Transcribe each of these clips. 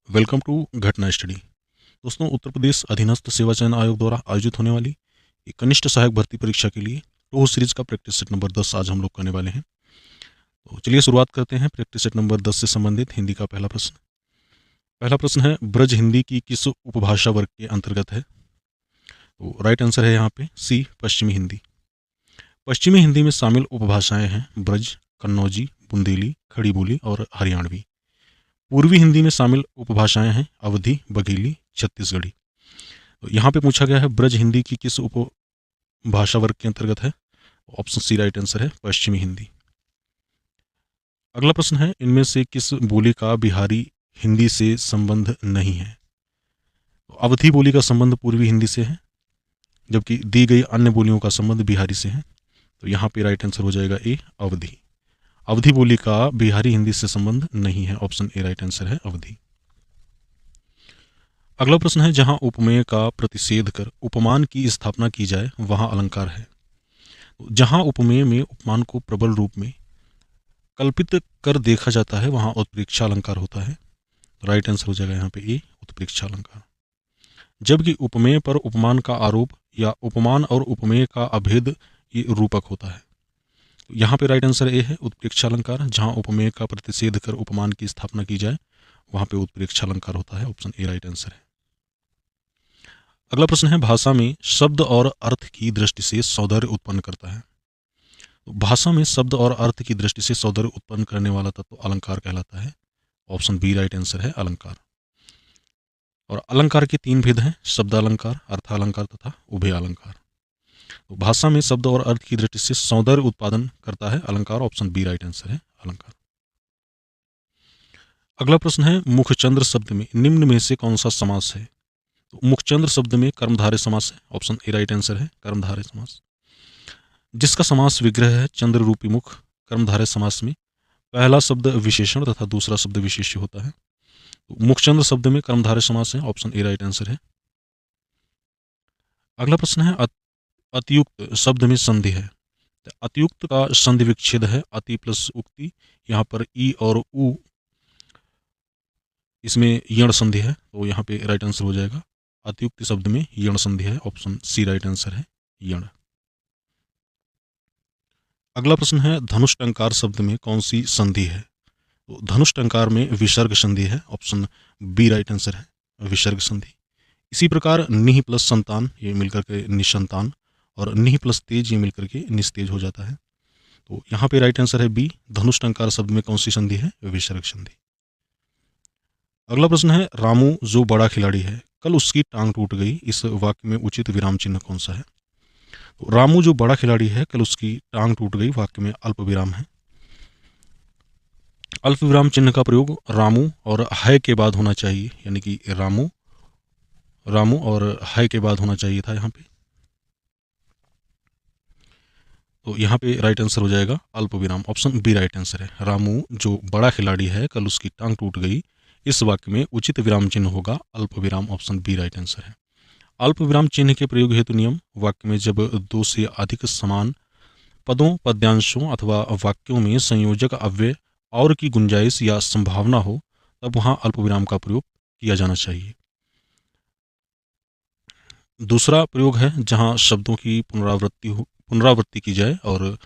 Welcome to घटना study. दोस्तों, उत्तर प्रदेश अधीनस्थ सेवा चयन आयोग द्वारा आयोजित होने वाली एक कनिष्ठ सहायक भर्ती परीक्षा के लिए टो सीरीज का प्रैक्टिस सेट नंबर 10 आज हम लोग करने वाले हैं। तो चलिए शुरुआत करते हैं प्रैक्टिस सेट नंबर 10 से संबंधित हिंदी का पहला प्रश्न। पहला प्रश्न है, ब्रज हिंदी की किस उपभाषा वर्ग के अंतर्गत है? तो राइट आंसर है यहाँ पे सी, पश्चिमी हिंदी। पश्चिमी हिंदी में शामिल उपभाषाएं हैं ब्रज, कन्नौजी, बुंदेली, खड़ी बोली और हरियाणवी। पूर्वी हिंदी में शामिल उपभाषाएं हैं अवधी, बघेली, छत्तीसगढ़ी। तो यहाँ पे पूछा गया है ब्रज हिंदी की किस उपभाषा वर्ग के अंतर्गत है? ऑप्शन सी राइट आंसर है, पश्चिमी हिंदी। अगला प्रश्न है, इनमें से किस बोली का बिहारी हिंदी से संबंध नहीं है? तो अवधी बोली का संबंध पूर्वी हिंदी से है, जबकि दी गई अन्य बोलियों का संबंध बिहारी से है। तो यहाँ पे राइट आंसर हो जाएगा ए, अवधी। अवधी बोली का बिहारी हिंदी से संबंध नहीं है, ऑप्शन ए राइट आंसर है, अवधी। अगला प्रश्न है, जहां उपमेय का प्रतिषेध कर उपमान की स्थापना की जाए वहां अलंकार है। जहां उपमेय में उपमान को प्रबल रूप में कल्पित कर देखा जाता है वहां उत्प्रेक्षा अलंकार होता है। राइट आंसर हो जाएगा यहाँ पे ए, उत्प्रेक्षा अलंकार। जबकि उपमेय पर उपमान का आरोप या उपमान और उपमेय का अभेद ये रूपक होता है। यहाँ पे राइट आंसर ए है, उत्प्रेक्षा अलंकार। जहां उपमेय का प्रतिषेध कर उपमान की स्थापना की जाए वहां पे उत्प्रेक्षा अलंकार होता है, ऑप्शन ए राइट आंसर है। अगला प्रश्न है, भाषा में शब्द और अर्थ की दृष्टि से सौंदर्य उत्पन्न करता है। तो भाषा में शब्द और अर्थ की दृष्टि से सौंदर्य उत्पन्न करने वाला तत्व अलंकार कहलाता है, ऑप्शन बी राइट आंसर है, अलंकार। और अलंकार के तीन भेद हैं, शब्द अलंकार, अर्थालंकार तथा उभय अलंकार। तो भाषा में शब्द और अर्थ की दृष्टि से सौंदर्य उत्पादन करता है अलंकार, ऑप्शन बी राइट आंसर है, अलंकार। अगला प्रश्न है, मुखचंद्र शब्द में निम्न में से कौन सा समास है? तो मुखचंद्र शब्द में कर्मधारय समास है, ऑप्शन ए राइट आंसर है, कर्मधारय समास। जिसका समास विग्रह है चंद्र रूपी मुख। कर्मधारय समास में पहला शब्द विशेषण तथा दूसरा शब्द विशेष्य होता है। तो मुखचंद्र शब्द में कर्मधारय समास है, ऑप्शन ए राइट आंसर है। अगला प्रश्न है, अतियुक्त शब्द में संधि है। तो अतियुक्त का संधि विच्छेद है अति प्लस उक्ति। यहाँ पर ई और उ इसमें यण संधि है, तो यहाँ पे राइट आंसर हो जाएगा अतियुक्त शब्द में यण संधि है, ऑप्शन सी राइट आंसर है, यण। अगला प्रश्न है, धनुष टंकार शब्द में कौन सी संधि है? तो धनुष टंकार में विसर्ग संधि है, ऑप्शन बी राइट आंसर है, विसर्ग संधि। इसी प्रकार निह प्लस संतान ये मिलकर के निसंतान और निह प्लस तेज ये मिलकर के निस्तेज हो जाता है। तो यहाँ पे राइट आंसर है बी, धनुष टंकार शब्द में कौन सी संधि है? विसर्ग संधि। अगला प्रश्न है, रामू जो बड़ा खिलाड़ी है कल उसकी टांग टूट गई, इस वाक्य में उचित विराम चिन्ह कौन सा है? तो रामू जो बड़ा खिलाड़ी है कल उसकी टांग टूट गई वाक्य में अल्प विराम है। अल्प विराम चिन्ह का प्रयोग रामू और है के बाद होना चाहिए, यानी कि रामू रामू और है के बाद होना चाहिए था यहाँ पे। तो यहाँ पे राइट आंसर हो जाएगा अल्प विराम, ऑप्शन बी राइट आंसर है। रामू जो बड़ा खिलाड़ी है कल उसकी टांग टूट गई, इस वाक्य में उचित विराम चिन्ह होगा अल्प विराम, ऑप्शन बी राइट आंसर है। अल्प विराम चिन्ह के प्रयोग हेतु नियम, वाक्य में जब दो से अधिक समान पदों, पद्यांशों अथवा वाक्यों में संयोजक अव्यय और की गुंजाइश या संभावना हो तब वहां अल्प विराम का प्रयोग किया जाना चाहिए। दूसरा प्रयोग है जहां शब्दों की पुनरावृत्ति की जाए और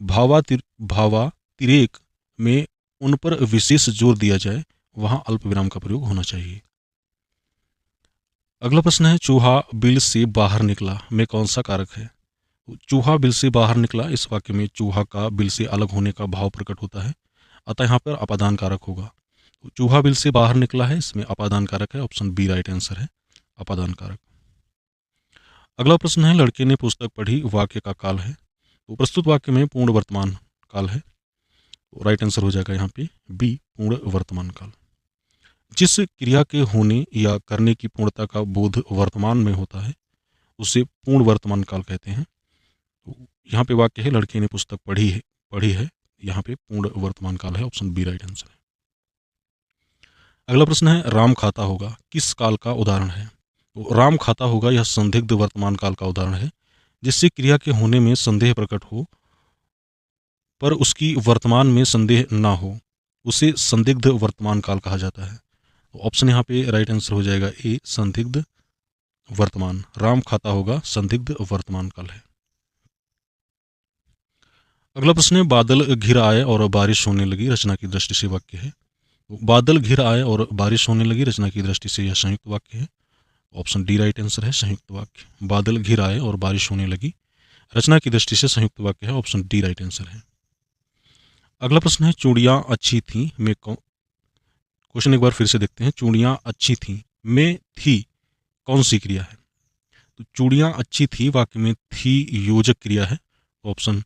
भावातिरेक में उन पर विशेष जोर दिया जाए, वहां अल्प विराम का प्रयोग होना चाहिए। अगला प्रश्न है, चूहा बिल से बाहर निकला में कौन सा कारक है? चूहा बिल से बाहर निकला, इस वाक्य में चूहा का बिल से अलग होने का भाव प्रकट होता है, अतः यहाँ पर अपादान कारक होगा। चूहा बिल से बाहर निकला है, इसमें अपादान कारक है, ऑप्शन बी राइट आंसर है, अपादान कारक। अगला प्रश्न है, लड़के ने पुस्तक पढ़ी वाक्य का काल है। तो प्रस्तुत वाक्य में पूर्ण वर्तमान काल है, तो राइट आंसर हो जाएगा यहाँ पे बी, पूर्ण वर्तमान काल। जिस क्रिया के होने या करने की पूर्णता का बोध वर्तमान में होता है उसे पूर्ण वर्तमान काल कहते हैं। तो यहाँ पे वाक्य है, लड़के ने पुस्तक पढ़ी है, यहाँ पे पूर्ण वर्तमान काल है, ऑप्शन बी राइट आंसर है। अगला प्रश्न है, राम खाता होगा किस काल का उदाहरण है? तो राम खाता होगा यह संदिग्ध वर्तमान काल का उदाहरण है, जिससे क्रिया के होने में संदेह प्रकट हो पर उसकी वर्तमान में संदेह ना हो, उसे संदिग्ध वर्तमान काल कहा जाता है। तो ऑप्शन यहाँ पे राइट आंसर हो जाएगा ए, संदिग्ध वर्तमान। राम खाता होगा, संदिग्ध वर्तमान काल है। अगला प्रश्न है, बादल घिर आए और बारिश होने लगी, रचना की दृष्टि से वाक्य है। तो बादल घिर आए और बारिश होने लगी, रचना की दृष्टि से यह संयुक्त वाक्य है। ऑप्शन डी राइट आंसर है, संयुक्त वाक्य। बादल घिर आए और बारिश होने लगी, रचना की दृष्टि से संयुक्त वाक्य है। ऑप्शन डी राइट आंसर है। अगला प्रश्न है, चूड़ियां अच्छी थी में क्वेश्चन एक बार फिर से देखते हैं। चूड़ियां अच्छी थी में थी कौन सी क्रिया है? तो चूड़ियां अच्छी थी वाक्य में थी योजक क्रिया है। तो ऑप्शन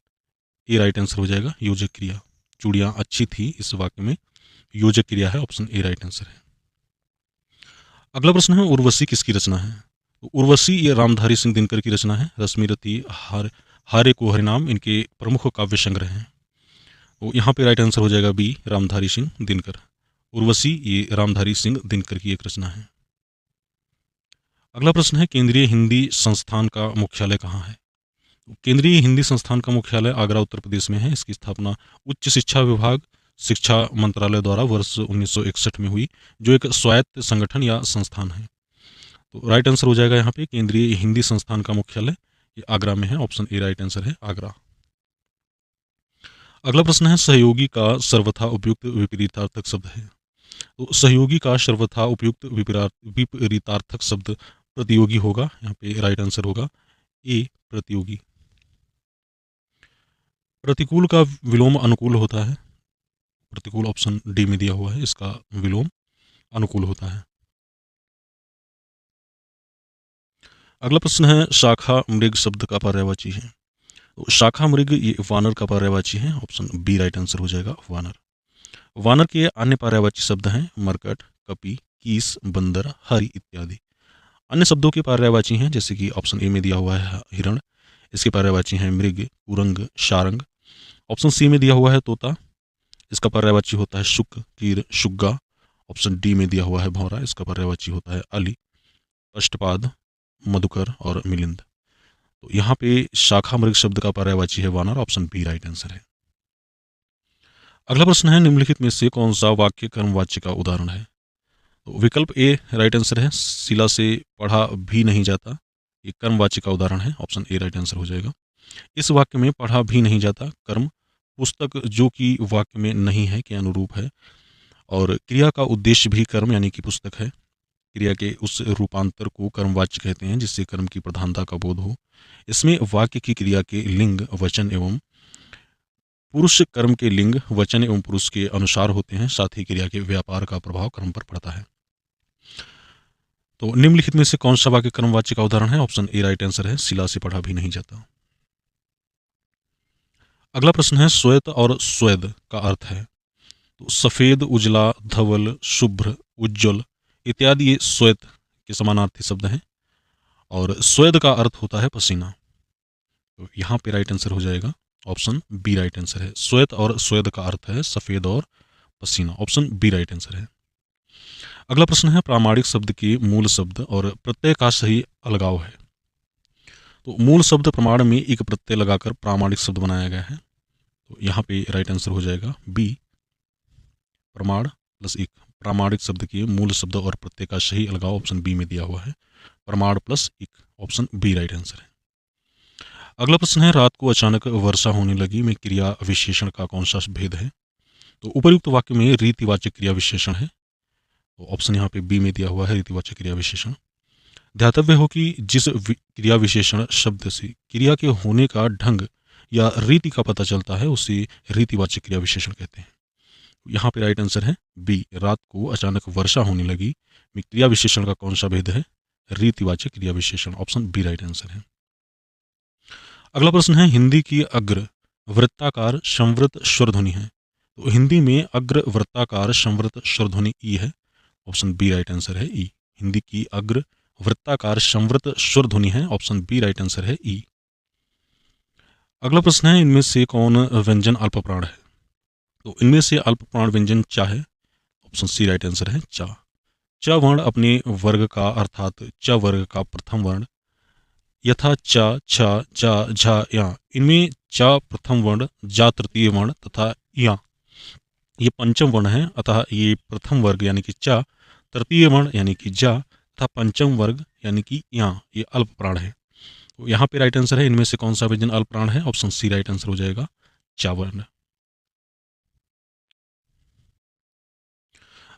ए राइट आंसर हो जाएगा, योजक क्रिया। चूड़ियां अच्छी थी इस वाक्य में योजक क्रिया है। ऑप्शन ए राइट आंसर है। अगला प्रश्न है, उर्वशी किसकी रचना है? तो उर्वशी ये रामधारी सिंह दिनकर की रचना है। रश्मिरती, हारे को हरिनाम इनके प्रमुख काव्य संग्रह हैं। तो यहाँ पे राइट आंसर हो जाएगा बी, रामधारी सिंह दिनकर। उर्वशी ये रामधारी सिंह दिनकर की एक रचना है। अगला प्रश्न है, केंद्रीय हिंदी संस्थान का मुख्यालय कहाँ है? केंद्रीय हिंदी संस्थान का मुख्यालय आगरा उत्तर प्रदेश में है। इसकी स्थापना उच्च शिक्षा विभाग, शिक्षा मंत्रालय द्वारा वर्ष 1961 में हुई, जो एक स्वायत्त संगठन या संस्थान है। तो राइट आंसर हो जाएगा यहाँ पे केंद्रीय हिंदी संस्थान का मुख्यालय ये आगरा में है। ऑप्शन ए राइट आंसर है, आगरा। अगला प्रश्न है, सहयोगी का सर्वथा उपयुक्त विपरीतार्थक शब्द है। तो सहयोगी का सर्वथा उपयुक्त विपरीतार्थक शब्द प्रतियोगी होगा। यहाँ पे राइट आंसर होगा ए, प्रतियोगी। प्रतिकूल का विलोम अनुकूल होता है। प्रतिकूल ऑप्शन डी में दिया हुआ है, इसका विलोम अनुकूल होता है। अगला प्रश्न है, शाखा मृग शब्द का पर्यायवाची है। तो शाखा मृग ये वानर का पर्यायवाची है। ऑप्शन बी राइट आंसर हो जाएगा, वानर। वानर के अन्य पर्यायवाची शब्द हैं मरकट, कपि, कीस, बंदर, हरि इत्यादि। अन्य शब्दों के पर्यायवाची हैं जैसे कि ऑप्शन ए में दिया हुआ है हिरण, इसके पर्यायवाची हैं मृग, कुरंग, शारंग। ऑप्शन सी में दिया हुआ है तोता, इसका पर्यायवाची होता है शुक, कीर, शुग्गा। ऑप्शन डी में दिया हुआ है भौरा, इसका पर्यायवाची होता है अली, अष्टपाद, मधुकर और मिलिंद। तो यहाँ पे शाखा मृग शब्द का पर्यायवाची है वानर। ऑप्शन बी राइट आंसर है। अगला प्रश्न है, निम्नलिखित में से कौन सा वाक्य कर्मवाच्य का उदाहरण है? तो विकल्प ए राइट आंसर है, शिला से पढ़ा भी नहीं जाता, ये कर्मवाच्य का उदाहरण है। ऑप्शन ए राइट आंसर हो जाएगा। इस वाक्य में पढ़ा भी नहीं जाता कर्म पुस्तक जो कि वाक्य में नहीं है के अनुरूप है, और क्रिया का उद्देश्य भी कर्म यानी कि पुस्तक है। क्रिया के उस रूपांतर को कर्मवाच्य कहते हैं जिससे कर्म की प्रधानता का बोध हो। इसमें वाक्य की क्रिया के लिंग, वचन एवं पुरुष, कर्म के लिंग, वचन एवं पुरुष के अनुसार होते हैं। साथ ही क्रिया के व्यापार का प्रभाव कर्म पर पड़ता है। तो निम्नलिखित में से कौन सा वाक्य कर्मवाच्य का उदाहरण है? ऑप्शन ए राइट आंसर है, शिला से पढ़ा भी नहीं जाता। अगला प्रश्न है, श्वेत और स्वेद का अर्थ है। तो सफेद, उजला, धवल, शुभ्र, उज्ज्वल इत्यादि ये श्वेत के समानार्थी शब्द हैं, और स्वेद का अर्थ होता है पसीना। तो यहाँ पे राइट आंसर हो जाएगा ऑप्शन बी राइट आंसर है। श्वेत और स्वेद का अर्थ है सफेद और पसीना। ऑप्शन बी राइट आंसर है। अगला प्रश्न है, प्रामाणिक शब्द के मूल शब्द और प्रत्यय का सही अलगाव है। तो मूल शब्द प्रमाण में एक प्रत्यय लगाकर प्रामाणिक शब्द बनाया गया है। तो यहाँ पे राइट आंसर हो जाएगा बी, प्रमाण प्लस एक। प्रामाणिक शब्द के मूल शब्द और प्रत्यय का सही अलगाव ऑप्शन बी में दिया हुआ है, प्रमाण प्लस एक। ऑप्शन बी राइट आंसर है। अगला प्रश्न है, रात को अचानक वर्षा होने लगी में क्रिया विशेषण का कौन सा भेद है? तो उपयुक्त वाक्य में रीतिवाचक क्रिया विशेषण है। तो ऑप्शन यहाँ पे बी में दिया हुआ है, रीतिवाचक क्रिया विशेषण। ध्यातव्य हो कि जिस क्रिया विशेषण शब्द से क्रिया के होने का ढंग या रीति का पता चलता है उसे रीतिवाचक क्रिया विशेषण कहते हैं। यहाँ पे राइट आंसर है बी, रात को अचानक वर्षा होने लगी में क्रिया विशेषण का कौन सा भेद है? रीतिवाचक क्रिया विशेषण। ऑप्शन बी राइट आंसर है। अगला प्रश्न है, हिंदी की अग्र वृत्ताकार संवृत स्वरध्वनि है। तो हिंदी में अग्र वृत्ताकार संवृत स्वरध्वनि ई है। ऑप्शन बी राइट आंसर है ई। हिंदी की अग्र वृत्ताकार संवृत स्वरध्वनि है। ऑप्शन बी राइट आंसर है ई। अगला प्रश्न है, इनमें से कौन व्यंजन अल्पप्राण है? तो इनमें से अल्पप्राण व्यंजन चा है। ऑप्शन सी राइट आंसर है चा। च वर्ण अपने वर्ग का अर्थात च वर्ग का प्रथम वर्ण, यथा च, छ, ज, झ, या। इनमें च प्रथम वर्ण, जा तृतीय वर्ण तथा या ये पंचम वर्ण है, अतः ये प्रथम वर्ग यानी कि च तृतीय वर्ण यानी कि जा तथा पंचम वर्ग यानी कि या, ये अल्प प्राण है। तो यहाँ पे राइट आंसर है इनमें से कौन सा व्यंजन अल्प प्राण है, ऑप्शन सी राइट आंसर हो जाएगा, चावर्ण।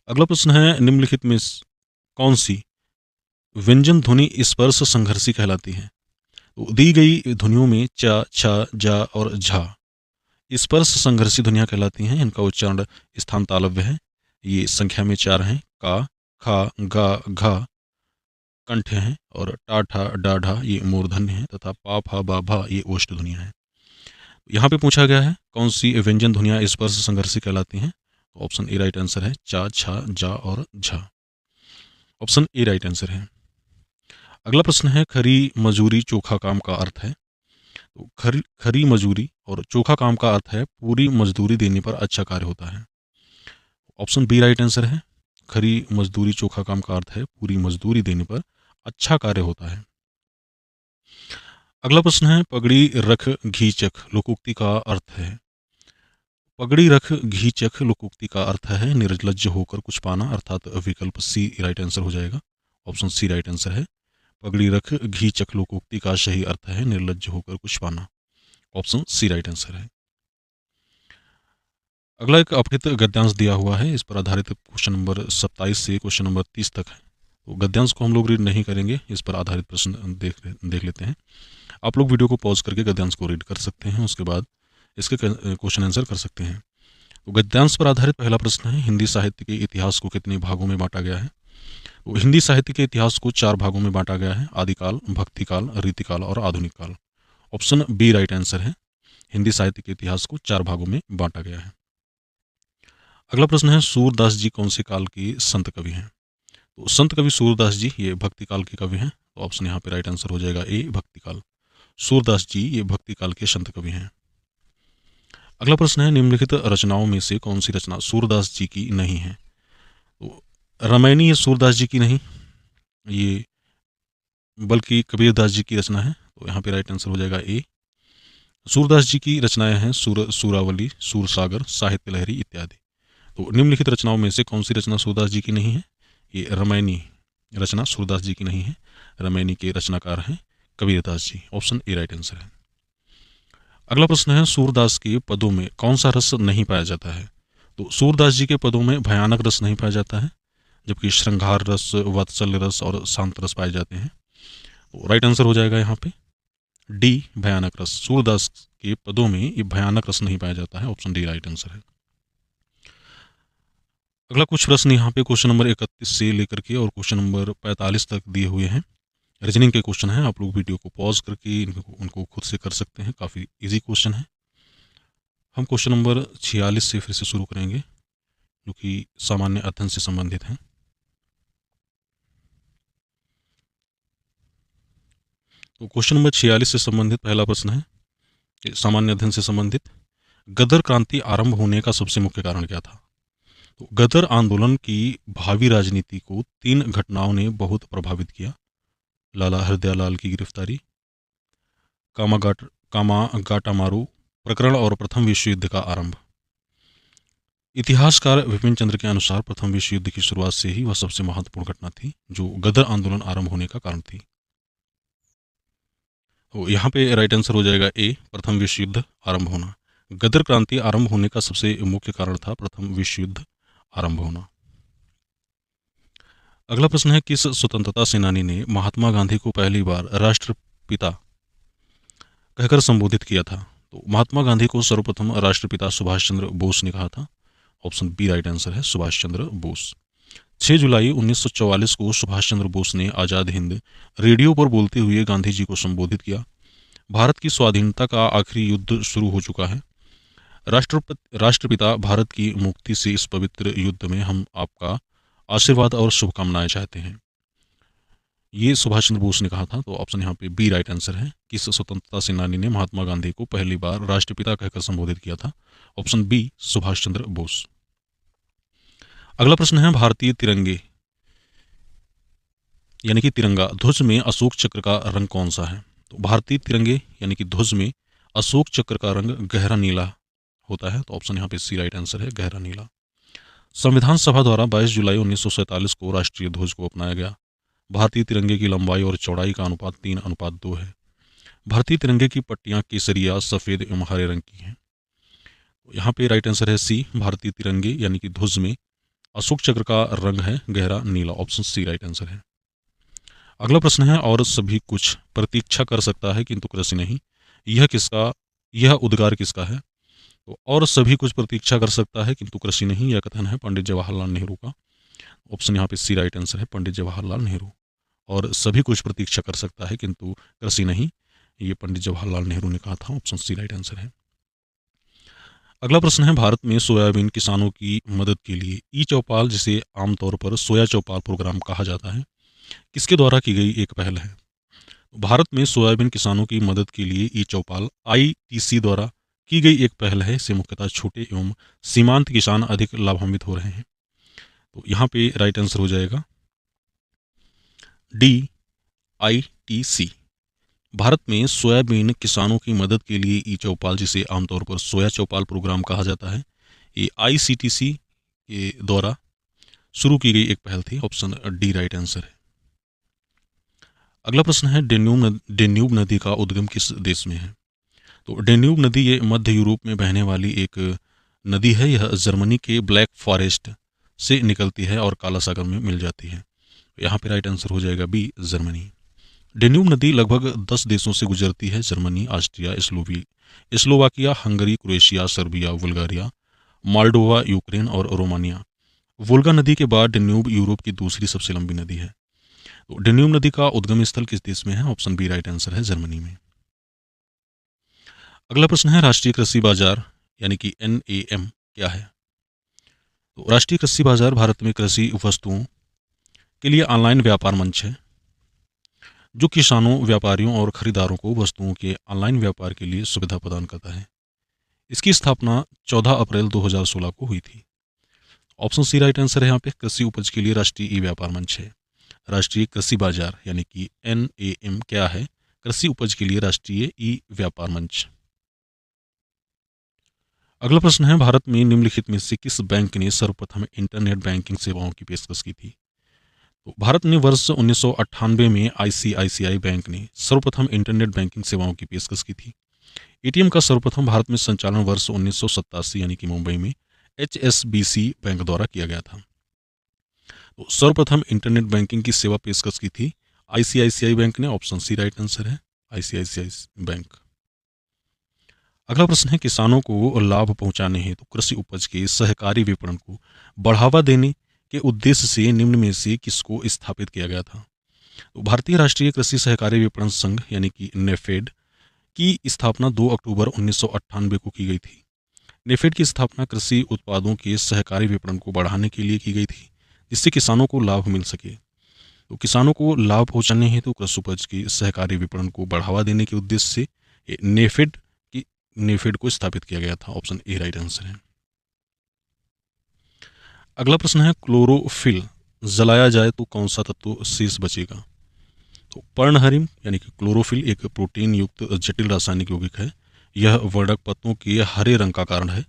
अगला प्रश्न है निम्नलिखित में कौन सी व्यंजन ध्वनि स्पर्श संघर्षी कहलाती है। तो दी गई ध्वनियों में च, छ, जा और झा स्पर्श संघर्षी ध्वनियां कहलाती हैं। इनका उच्चारण स्थान तालव्य है। ये संख्या में 4 हैं। का, खा, गा, घा कंठ हैं और टा, ठा, डा, ढा ये मूर्धन्य हैं तथा पा, फा, बा, भा ये ओष्ठ ध्वनियां हैं। यहाँ पे पूछा गया है कौन सी व्यंजन ध्वनियां स्पर्श संघर्षी कहलाती हैं। तो ऑप्शन ए राइट आंसर है, चा, छा, जा और Jha. Option A right answer है। अगला प्रश्न है खरी मजूरी चोखा काम का अर्थ है। तो खरी मजूरी और चोखा काम का अर्थ है पूरी मजदूरी देने पर अच्छा कार्य होता है। ऑप्शन बी राइट आंसर है। खरी मजदूरी चोखा काम का अर्थ है पूरी मजदूरी देने पर अच्छा कार्य होता है। अगला प्रश्न है पगड़ी रख घी चख लोकोक्ति का अर्थ है। पगड़ी रख घी चख लोकोक्ति का अर्थ है निर्लज्ज होकर कुछ पाना, अर्थात विकल्प सी राइट आंसर हो जाएगा। ऑप्शन सी राइट आंसर है। पगड़ी रख घी चख लोकोक्ति का सही अर्थ है निर्लज्ज होकर कुछ पाना। ऑप्शन सी राइट आंसर है। अगला एक अपहित गद्यांश दिया हुआ है, इस पर आधारित क्वेश्चन नंबर 27 से क्वेश्चन नंबर 30 तक है। तो गद्यांश को हम लोग रीड नहीं करेंगे, इस पर आधारित प्रश्न देख लेते हैं। आप लोग वीडियो को पॉज करके गद्यांश को रीड कर सकते हैं, उसके बाद इसके क्वेश्चन आंसर कर सकते हैं। तो गद्यांश पर आधारित पहला प्रश्न है हिंदी साहित्य के इतिहास को कितने भागों में बांटा गया है। तो हिंदी साहित्य के इतिहास को 4 भागों में बांटा गया है, आदिकाल, भक्तिकाल, रीतिकाल और आधुनिक काल। ऑप्शन बी राइट आंसर है। हिंदी साहित्य के इतिहास को 4 भागों में बांटा गया है। अगला प्रश्न है सूरदास जी कौन से काल के संत कवि हैं। तो संत कवि सूरदास जी ये भक्ति काल के कवि हैं। तो ऑप्शन यहाँ पे राइट आंसर हो जाएगा ए भक्ति काल। सूरदास जी ये भक्ति काल के संत कवि हैं। अगला प्रश्न है निम्नलिखित रचनाओं में से कौन सी रचना सूरदास जी की नहीं है। तो रामायणी ये सूरदास जी की नहीं, ये बल्कि कबीरदास जी की रचना है। तो यहाँ पे राइट आंसर हो जाएगा ए। सूरदास जी की रचनाएं हैं सूरावली, सूरसागर, साहित्य लहरी इत्यादि। तो निम्नलिखित रचनाओं में से कौन सी रचना सूरदास जी की नहीं है। ये रामायणी रचना सूरदास जी की नहीं है। रामायणी के रचनाकार हैं Kabirdas ji. Option A right answer है। अगला प्रश्न है सूरदास के पदों में कौन सा रस नहीं पाया जाता है। तो सूरदास जी के पदों में भयानक रस नहीं पाया जाता है, जबकि श्रृंगार रस, वात्सल्य रस और शांत रस पाए जाते हैं। तो राइट आंसर हो जाएगा यहाँ पे डी भयानक रस। सूरदास के पदों में ये भयानक रस नहीं पाया जाता है। ऑप्शन डी राइट आंसर है। अगला कुछ प्रश्न यहाँ पे क्वेश्चन नंबर 31 से लेकर के और क्वेश्चन नंबर 45 तक दिए हुए हैं। रीजनिंग के क्वेश्चन हैं, आप लोग वीडियो को पॉज करके उनको खुद से कर सकते हैं, काफ़ी इजी क्वेश्चन है। हम क्वेश्चन नंबर 46 से फिर से शुरू करेंगे जो कि सामान्य अध्ययन से संबंधित हैं। तो क्वेश्चन नंबर 46 से संबंधित पहला प्रश्न है सामान्य अध्ययन से संबंधित, गदर क्रांति आरंभ होने का सबसे मुख्य कारण क्या था। तो गदर आंदोलन की भावी राजनीति को 3 घटनाओं ने बहुत प्रभावित किया। लाला हरदयालाल की गिरफ्तारी, कामागाटामारू प्रकरण और प्रथम विश्व युद्ध का आरंभ। इतिहासकार विपिन चंद्र के अनुसार प्रथम विश्व युद्ध की शुरुआत से ही वह सबसे महत्वपूर्ण घटना थी जो गदर आंदोलन आरंभ होने का कारण थी। तो यहाँ पे राइट आंसर हो जाएगा ए प्रथम विश्व युद्ध आरंभ होना। गदर क्रांति आरंभ होने का सबसे मुख्य कारण था प्रथम विश्व युद्ध आरंभ होना। अगला प्रश्न है किस स्वतंत्रता सेनानी ने महात्मा गांधी को पहली बार राष्ट्रपिता कहकर संबोधित किया था। तो महात्मा गांधी को सर्वप्रथम राष्ट्रपिता सुभाष चंद्र बोस ने कहा था। ऑप्शन बी राइट आंसर है, सुभाष चंद्र बोस। 6 जुलाई 1944 को सुभाष चंद्र बोस ने आज़ाद हिंद रेडियो पर बोलते हुए गांधी जी को संबोधित किया। भारत की स्वाधीनता का आखिरी युद्ध शुरू हो चुका है। राष्ट्रपिता भारत की मुक्ति से इस पवित्र युद्ध में हम आपका आशीर्वाद और शुभकामनाएं चाहते हैं। ये सुभाष चंद्र बोस ने कहा था। तो ऑप्शन यहाँ पे बी राइट आंसर है। किस स्वतंत्रता सेनानी ने महात्मा गांधी को पहली बार राष्ट्रपिता कहकर संबोधित किया था। Option B Subhash Chandra Bose. अगला प्रश्न है भारतीय तिरंगे यानी कि तिरंगा ध्वज में अशोक चक्र का रंग कौन सा है। तो भारतीय तिरंगे यानी कि ध्वज में अशोक चक्र का रंग गहरा नीला होता है। तो ऑप्शन यहाँ पे सी राइट आंसर है, गहरा नीला। संविधान सभा द्वारा 22 जुलाई 1947 को राष्ट्रीय ध्वज को अपनाया गया। भारतीय तिरंगे की लंबाई और चौड़ाई का अनुपात 3:2 है। भारतीय तिरंगे की पट्टियाँ केसरिया, सफ़ेद एवं हरे रंग की हैं। तो यहाँ पे राइट आंसर है सी, भारतीय तिरंगे यानी कि ध्वज में अशोक चक्र का रंग है गहरा नीला। ऑप्शन सी राइट आंसर है। अगला प्रश्न है, और सभी कुछ प्रतीक्षा कर सकता है किंतु कृषि नहीं, यह उद्गार किसका है? तो और सभी कुछ प्रतीक्षा कर सकता है किंतु कृषि नहीं, यह कथन है पंडित जवाहरलाल नेहरू का। ऑप्शन यहाँ पे सी राइट आंसर है, पंडित जवाहरलाल नेहरू। और सभी कुछ प्रतीक्षा कर सकता है किंतु कृषि नहीं, ये पंडित जवाहरलाल नेहरू ने कहा था। ऑप्शन सी राइट आंसर है। अगला प्रश्न है, भारत में सोयाबीन किसानों की मदद के लिए ई चौपाल, जिसे आमतौर पर सोया चौपाल प्रोग्राम कहा जाता है, किसके द्वारा की गई एक पहल है? भारत में सोयाबीन किसानों की मदद के लिए ई चौपाल ITC द्वारा की गई एक पहल है। इससे मुख्यतः छोटे एवं सीमांत किसान अधिक लाभान्वित हो रहे हैं। तो यहाँ पे राइट आंसर हो जाएगा डी, ITC। भारत में सोयाबीन किसानों की मदद के लिए ई चौपाल, जिसे आमतौर पर सोया चौपाल प्रोग्राम कहा जाता है, ये ICTC के द्वारा शुरू की गई एक पहल थी। ऑप्शन डी राइट आंसर है। अगला प्रश्न है, डेन्यूब नदी का उद्गम किस देश में है? तो डेन्यूब नदी ये मध्य यूरोप में बहने वाली एक नदी है। यह जर्मनी के ब्लैक फॉरेस्ट से निकलती है और काला सागर में मिल जाती है। यहाँ पे राइट आंसर हो जाएगा बी, जर्मनी। डेन्यूब नदी लगभग 10 देशों से गुजरती है। Germany, Austria, Slovakia, Hungary, Croatia, Serbia, Bulgaria, Moldova, Ukraine और रोमानिया। वोल्गा नदी के बाद डेन्यूब यूरोप की दूसरी सबसे लंबी नदी है। तो डेन्यूब नदी का उद्गम स्थल किस देश में है? ऑप्शन बी राइट आंसर है, जर्मनी में। अगला प्रश्न है, राष्ट्रीय कृषि बाजार यानी कि NAM क्या है? तो राष्ट्रीय कृषि बाजार भारत में कृषि वस्तुओं के लिए ऑनलाइन व्यापार मंच है, जो किसानों, व्यापारियों और खरीदारों को वस्तुओं के ऑनलाइन व्यापार के लिए सुविधा प्रदान करता है। इसकी स्थापना 14 अप्रैल 2016 को हुई थी। ऑप्शन सी राइट आंसर है यहाँ पे, कृषि उपज के लिए राष्ट्रीय ई व्यापार मंच है। राष्ट्रीय कृषि बाजार यानी कि NAM क्या है? कृषि उपज के लिए राष्ट्रीय ई व्यापार मंच। अगला प्रश्न है, भारत में निम्नलिखित में से किस बैंक ने सर्वप्रथम इंटरनेट बैंकिंग सेवाओं की पेशकश की थी? तो भारत ने वर्ष 1998 में ICICI बैंक ने सर्वप्रथम इंटरनेट बैंकिंग सेवाओं की पेशकश की थी। ATM का सर्वप्रथम भारत में संचालन वर्ष 1987 यानी कि मुंबई में HSBC बैंक द्वारा किया गया था। तो सर्वप्रथम इंटरनेट बैंकिंग की सेवा पेशकश की थी ICICI बैंक ने। ऑप्शन सी राइट आंसर है, ICICI बैंक। अगला प्रश्न है, किसानों को लाभ पहुंचाने हेतु कृषि उपज के सहकारी विपणन को बढ़ावा देने के उद्देश्य से निम्न में से किसको स्थापित किया गया था? तो भारतीय राष्ट्रीय कृषि सहकारी विपणन संघ यानी कि नेफेड की स्थापना 2 अक्टूबर 1998 को की गई थी। नेफेड की स्थापना कृषि उत्पादों के सहकारी विपणन को बढ़ाने के लिए की गई थी, जिससे किसानों को लाभ मिल सके। तो किसानों को लाभ पहुंचाने हेतु कृषि उपज के सहकारी विपणन को बढ़ावा देने के उद्देश्य से नेफेड को स्थापित किया गया था। ऑप्शन ए राइट आंसर है। अगला प्रश्न है, क्लोरोफिल जलाया जाए तो कौन सा तत्व शेष बचेगा? तो पर्णहरिम यानी कि क्लोरोफिल एक प्रोटीन युक्त जटिल रासायनिक यौगिक है। यह वर्णक पत्तों के हरे रंग का कारण है।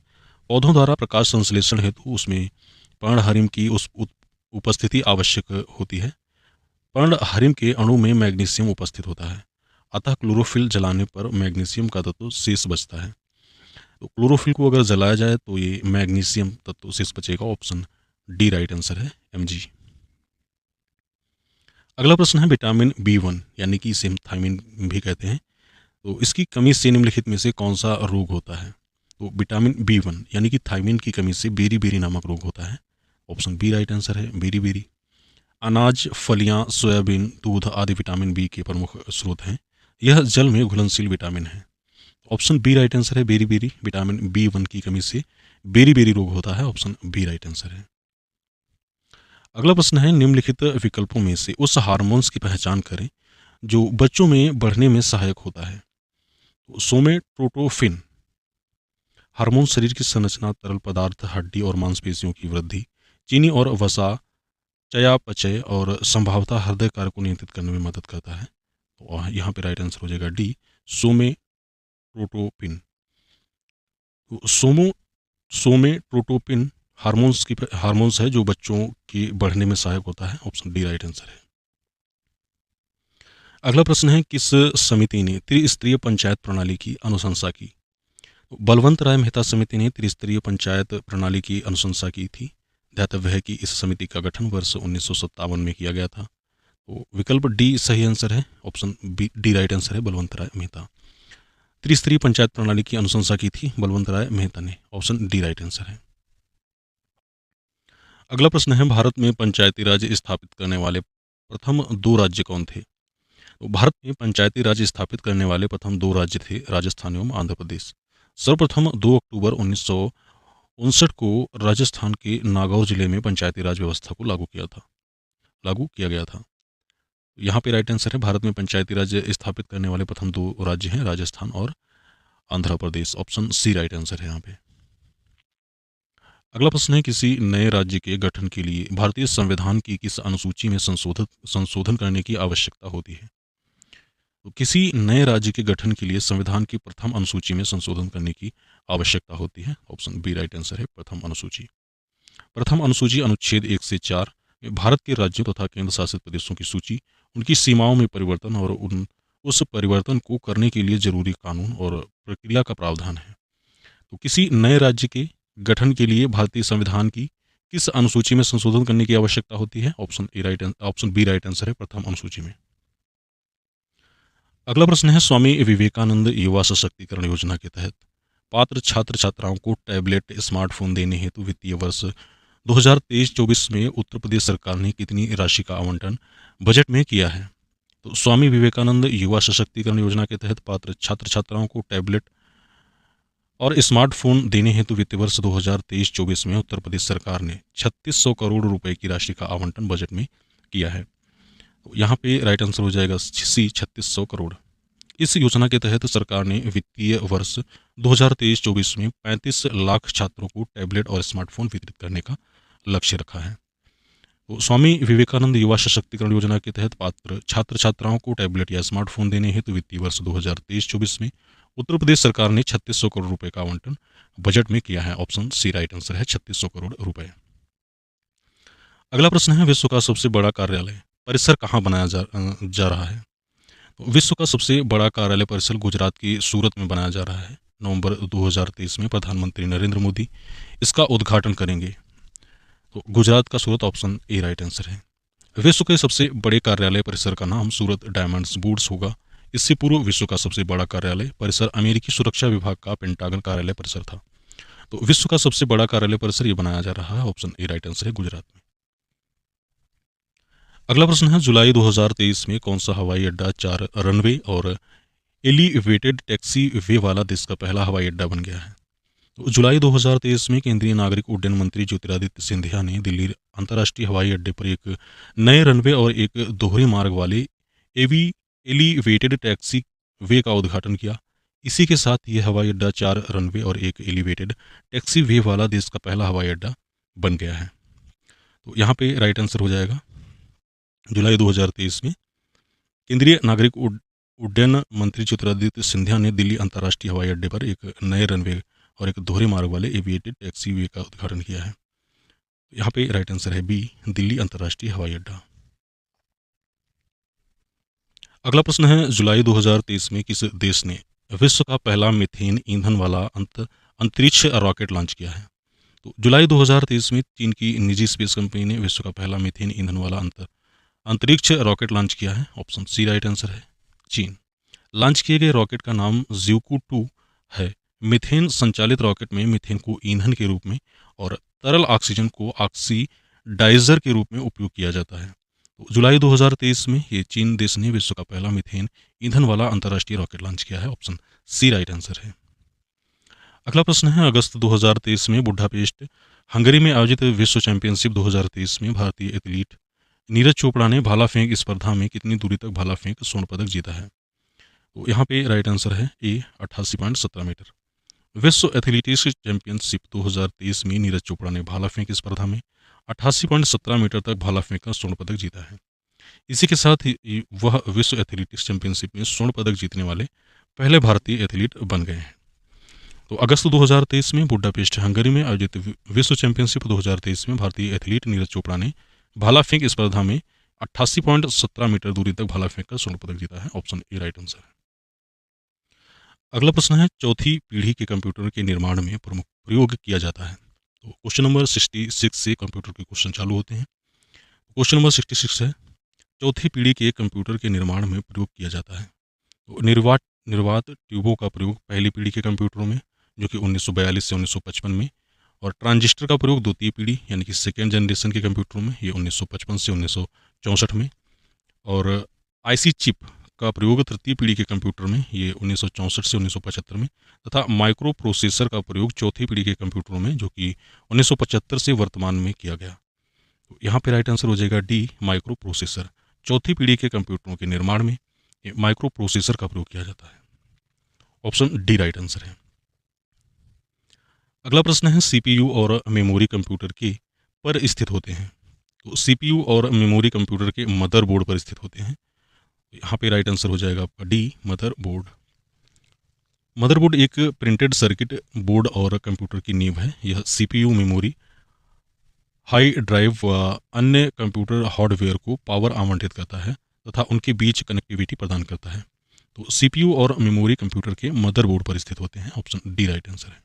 पौधों द्वारा प्रकाश संश्लेषण हेतु उसमें पर्णहरिम की उपस्थिति आवश्यक होती है। पर्णहरिम के अणु में मैग्नीशियम उपस्थित होता है, अतः क्लोरोफिल जलाने पर मैग्नीशियम का तत्व शेष बचता है। तो क्लोरोफिल को अगर जलाया जाए तो ये मैग्नीशियम तत्व शेष बचेगा। ऑप्शन डी राइट आंसर है, Mg। अगला प्रश्न है, विटामिन B1 यानी कि इसे हम थायमिन भी कहते हैं, तो इसकी कमी से निम्नलिखित में से कौन सा रोग होता है? तो विटामिन B1 यानी कि थायमिन की कमी से बेरी बेरी नामक रोग होता है। ऑप्शन बी राइट आंसर है, बेरी बेरी। अनाज, फलियां, सोयाबीन, दूध आदि विटामिन बी के प्रमुख स्रोत हैं। यह जल में घुलनशील विटामिन है। ऑप्शन बी राइट आंसर है, बेरी बेरी। विटामिन B1 की कमी से बेरी बेरी रोग होता है। ऑप्शन बी राइट आंसर है। अगला प्रश्न है, निम्नलिखित विकल्पों में से उस हार्मोन्स की पहचान करें जो बच्चों में बढ़ने में सहायक होता है। तो सोमेटोट्रोपिन हार्मोन शरीर की संरचना, तरल पदार्थ, हड्डी और मांसपेशियों की वृद्धि, चीनी और वसा, चयापचय और संभावतः हृदय कार्य को नियंत्रित करने में मदद करता है। तो यहाँ पे राइट आंसर हो जाएगा डी, सोमेटोट्रोपिन। सोमेटोट्रोपिन हार्मोन्स है जो बच्चों के बढ़ने में सहायक होता है। ऑप्शन डी राइट आंसर है। अगला प्रश्न है, किस समिति ने त्रिस्तरीय पंचायत प्रणाली की अनुशंसा की? बलवंत राय मेहता समिति ने त्रिस्तरीय पंचायत प्रणाली की अनुशंसा की थी। ध्यातव्य है कि इस समिति का गठन वर्ष 1957 में किया गया था। तो विकल्प डी सही आंसर है। Option B D right answer है, बलवंत राय मेहता। त्रिस्तरीय पंचायत प्रणाली की अनुशंसा की थी बलवंत राय मेहता ने। ऑप्शन डी राइट आंसर है। अगला प्रश्न है, भारत में पंचायती राज स्थापित करने वाले प्रथम 2 राज्य कौन थे? तो भारत में पंचायती राज स्थापित करने वाले प्रथम 2 राज्य थे राजस्थान एवं आंध्र प्रदेश। सर्वप्रथम 2 अक्टूबर 1959 को राजस्थान के नागौर जिले में पंचायती राज व्यवस्था को लागू किया गया था। यहाँ पे राइट आंसर है, भारत में पंचायती राज स्थापित करने वाले प्रथम 2 राज्य हैं राजस्थान और Andhra Pradesh. Option C right answer है यहाँ पे। अगला प्रश्न है, किसी नए राज्य के गठन के लिए भारतीय संविधान की किस अनुसूची में संशोधन करने की आवश्यकता होती है? तो किसी नए राज्य के गठन के लिए संविधान की प्रथम अनुसूची में संशोधन करने की आवश्यकता होती है। ऑप्शन बी राइट आंसर है, प्रथम अनुसूची। प्रथम अनुसूची अनुच्छेद 1 से 4 में भारत के राज्यों तथा केंद्र शासित प्रदेशों की सूची, उनकी सीमाओं में परिवर्तन और उस परिवर्तन को करने के लिए जरूरी कानून और प्रक्रिया का प्रावधान है। तो किसी नए राज्य के गठन के लिए भारतीय संविधान की किस अनुसूची में संशोधन करने की आवश्यकता होती है? ऑप्शन बी राइट आंसर है, प्रथम अनुसूची में। अगला प्रश्न है, स्वामी विवेकानंद युवा सशक्तिकरण योजना के तहत पात्र छात्र छात्राओं को टैबलेट स्मार्टफोन देने हेतु वित्तीय वर्ष 2023-24 में उत्तर प्रदेश सरकार ने कितनी राशि का आवंटन बजट में किया है? तो स्वामी विवेकानंद युवा सशक्तिकरण योजना के तहत पात्र छात्र छात्राओं को टैबलेट और स्मार्टफोन देने हेतु वित्तीय वर्ष 2023-24 में उत्तर प्रदेश सरकार ने 3600 करोड़ रुपए की राशि का आवंटन बजट में किया है। तो यहाँ पे राइट आंसर हो जाएगा सी 3600 करोड़। इस योजना के तहत सरकार ने वित्तीय वर्ष 2023-24 में 35 लाख छात्रों को टैबलेट और स्मार्टफोन वितरित करने का लक्ष्य रखा है। तो स्वामी विवेकानंद युवा सशक्तिकरण योजना के तहत पात्र छात्र छात्राओं को टैबलेट या स्मार्टफोन देने हेतु वित्तीय वर्ष 2023-24 में उत्तर प्रदेश सरकार ने 3600 करोड़ रुपए का आवंटन बजट में किया है। ऑप्शन सी राइट आंसर है, 3600 करोड़ रुपए। अगला प्रश्न है, विश्व का सबसे बड़ा कार्यालय परिसर कहाँ बनाया जा रहा है? विश्व का सबसे बड़ा कार्यालय परिसर गुजरात की सूरत में बनाया जा रहा है। नवंबर 2023 में प्रधानमंत्री नरेंद्र मोदी इसका उद्घाटन करेंगे। तो गुजरात का सूरत, ऑप्शन ए राइट आंसर है। विश्व के सबसे बड़े कार्यालय परिसर का नाम सूरत डायमंड्स बूट्स होगा। इससे पूर्व विश्व का सबसे बड़ा कार्यालय परिसर अमेरिकी सुरक्षा विभाग का पेंटागन कार्यालय परिसर था। तो विश्व का सबसे बड़ा कार्यालय परिसर ये बनाया जा रहा है। ऑप्शन ए राइट आंसर है, गुजरात में। अगला प्रश्न है, जुलाई 2023 में कौन सा हवाई अड्डा 4 रनवे और एलिवेटेड टैक्सी वे वाला देश का पहला हवाई अड्डा बन गया है? तो जुलाई 2023 में केंद्रीय नागरिक उड्डयन मंत्री ज्योतिरादित्य सिंधिया ने दिल्ली अंतर्राष्ट्रीय हवाई अड्डे पर एक नए रनवे और एक दोहरे मार्ग वाले एलिवेटेड टैक्सी वे का उद्घाटन किया। इसी के साथ ये हवाई अड्डा 4 रनवे और एक एलिवेटेड टैक्सी वे वाला देश का पहला हवाई अड्डा बन गया है। तो यहाँ पे राइट आंसर हो जाएगा, जुलाई 2023 में केंद्रीय नागरिक उड्डयन मंत्री ज्योतिरादित्य सिंधिया ने दिल्ली अंतर्राष्ट्रीय हवाई अड्डे पर एक नए रनवे और एक दोहरे मार्ग वाले एविएटेड टैक्सी वे का उद्घाटन किया है। यहाँ पे राइट आंसर है बी, दिल्ली अंतर्राष्ट्रीय हवाई अड्डा। अगला प्रश्न है, जुलाई 2023 में किस देश ने विश्व का पहला मीथेन ईंधन वाला अंतरिक्ष रॉकेट लॉन्च किया है? तो जुलाई 2023 में चीन की निजी स्पेस कंपनी ने विश्व का पहला मीथेन ईंधन वाला अंतरिक्ष रॉकेट लॉन्च किया है। ऑप्शन सी राइट आंसर है, चीन। लॉन्च किए गए रॉकेट का नाम ज़्यूकू 2 है। मीथेन संचालित रॉकेट में मीथेन को ईंधन के रूप में और तरल ऑक्सीजन को ऑक्सीडाइजर के रूप में उपयोग किया जाता है। तो जुलाई 2023 में ये चीन देश ने विश्व का पहला मीथेन ईंधन वाला अंतर्राष्ट्रीय रॉकेट लॉन्च किया है। ऑप्शन सी राइट आंसर है। अगला प्रश्न है, अगस्त 2023 में बुडापेस्ट हंगरी में आयोजित विश्व चैंपियनशिप 2023 में भारतीय एथलीट नीरज चोपड़ा ने भाला फेंक स्पर्धा में कितनी दूरी तक भाला फेंक स्वर्ण पदक जीता है? तो यहाँ पे राइट आंसर है ए, 88.17 मीटर। विश्व एथलेटिक्स चैंपियनशिप 2023 में नीरज चोपड़ा ने भाला फेंक स्पर्धा में 88.17 मीटर तक भाला फेंक का स्वर्ण पदक जीता है। इसी के साथ ही वह विश्व एथलेटिक्स चैंपियनशिप में स्वर्ण पदक जीतने वाले पहले भारतीय एथलीट बन गए हैं। तो अगस्त 2023 में बुडापेस्ट हंगरी में आयोजित विश्व चैंपियनशिप 2023 में भारतीय एथलीट नीरज चोपड़ा ने भाला फेंक स्पर्धा में 88.17 मीटर दूरी तक भाला फेंक कर स्वर्ण पदक जीता है। ऑप्शन ए राइट आंसर है। अगला प्रश्न है, चौथी पीढ़ी के कंप्यूटर के निर्माण में प्रमुख प्रयोग किया जाता है। तो क्वेश्चन नंबर 66 से कंप्यूटर के क्वेश्चन चालू होते हैं। क्वेश्चन नंबर 66 है, चौथी पीढ़ी के कंप्यूटर के निर्माण में प्रयोग किया जाता है। तो निर्वात ट्यूबों का प्रयोग पहली पीढ़ी के कंप्यूटरों में, जो कि 1942 से 1955 में, और ट्रांजिस्टर का प्रयोग द्वितीय पीढ़ी यानी कि सेकेंड जनरेशन के कंप्यूटरों में, ये 1955 से 1964 में, और आईसी चिप का प्रयोग तृतीय पीढ़ी के कंप्यूटर में, ये 1964 से 1975 में, तथा माइक्रो प्रोसेसर का प्रयोग चौथी पीढ़ी के कंप्यूटरों में, जो कि 1975 से वर्तमान में किया गया। तो यहाँ पे राइट आंसर हो जाएगा डी, माइक्रो प्रोसेसर। चौथी पीढ़ी के कंप्यूटरों के निर्माण में माइक्रो प्रोसेसर का प्रयोग किया जाता है। ऑप्शन डी राइट आंसर है। अगला प्रश्न है, सीपीयू और मेमोरी कंप्यूटर के पर स्थित होते हैं। तो सीपीयू और मेमोरी कंप्यूटर के मदरबोर्ड पर स्थित होते हैं। यहाँ पे राइट आंसर हो जाएगा आपका डी, मदरबोर्ड। मदरबोर्ड एक प्रिंटेड सर्किट बोर्ड और कंप्यूटर की नींव है। यह सीपीयू, मेमोरी, हाई ड्राइव व अन्य कंप्यूटर हार्डवेयर को पावर आवंटित करता है तथा उनके बीच कनेक्टिविटी प्रदान करता है। तो सीपीयू और मेमोरी कंप्यूटर के मदरबोर्ड पर स्थित होते हैं। ऑप्शन डी राइट आंसर है।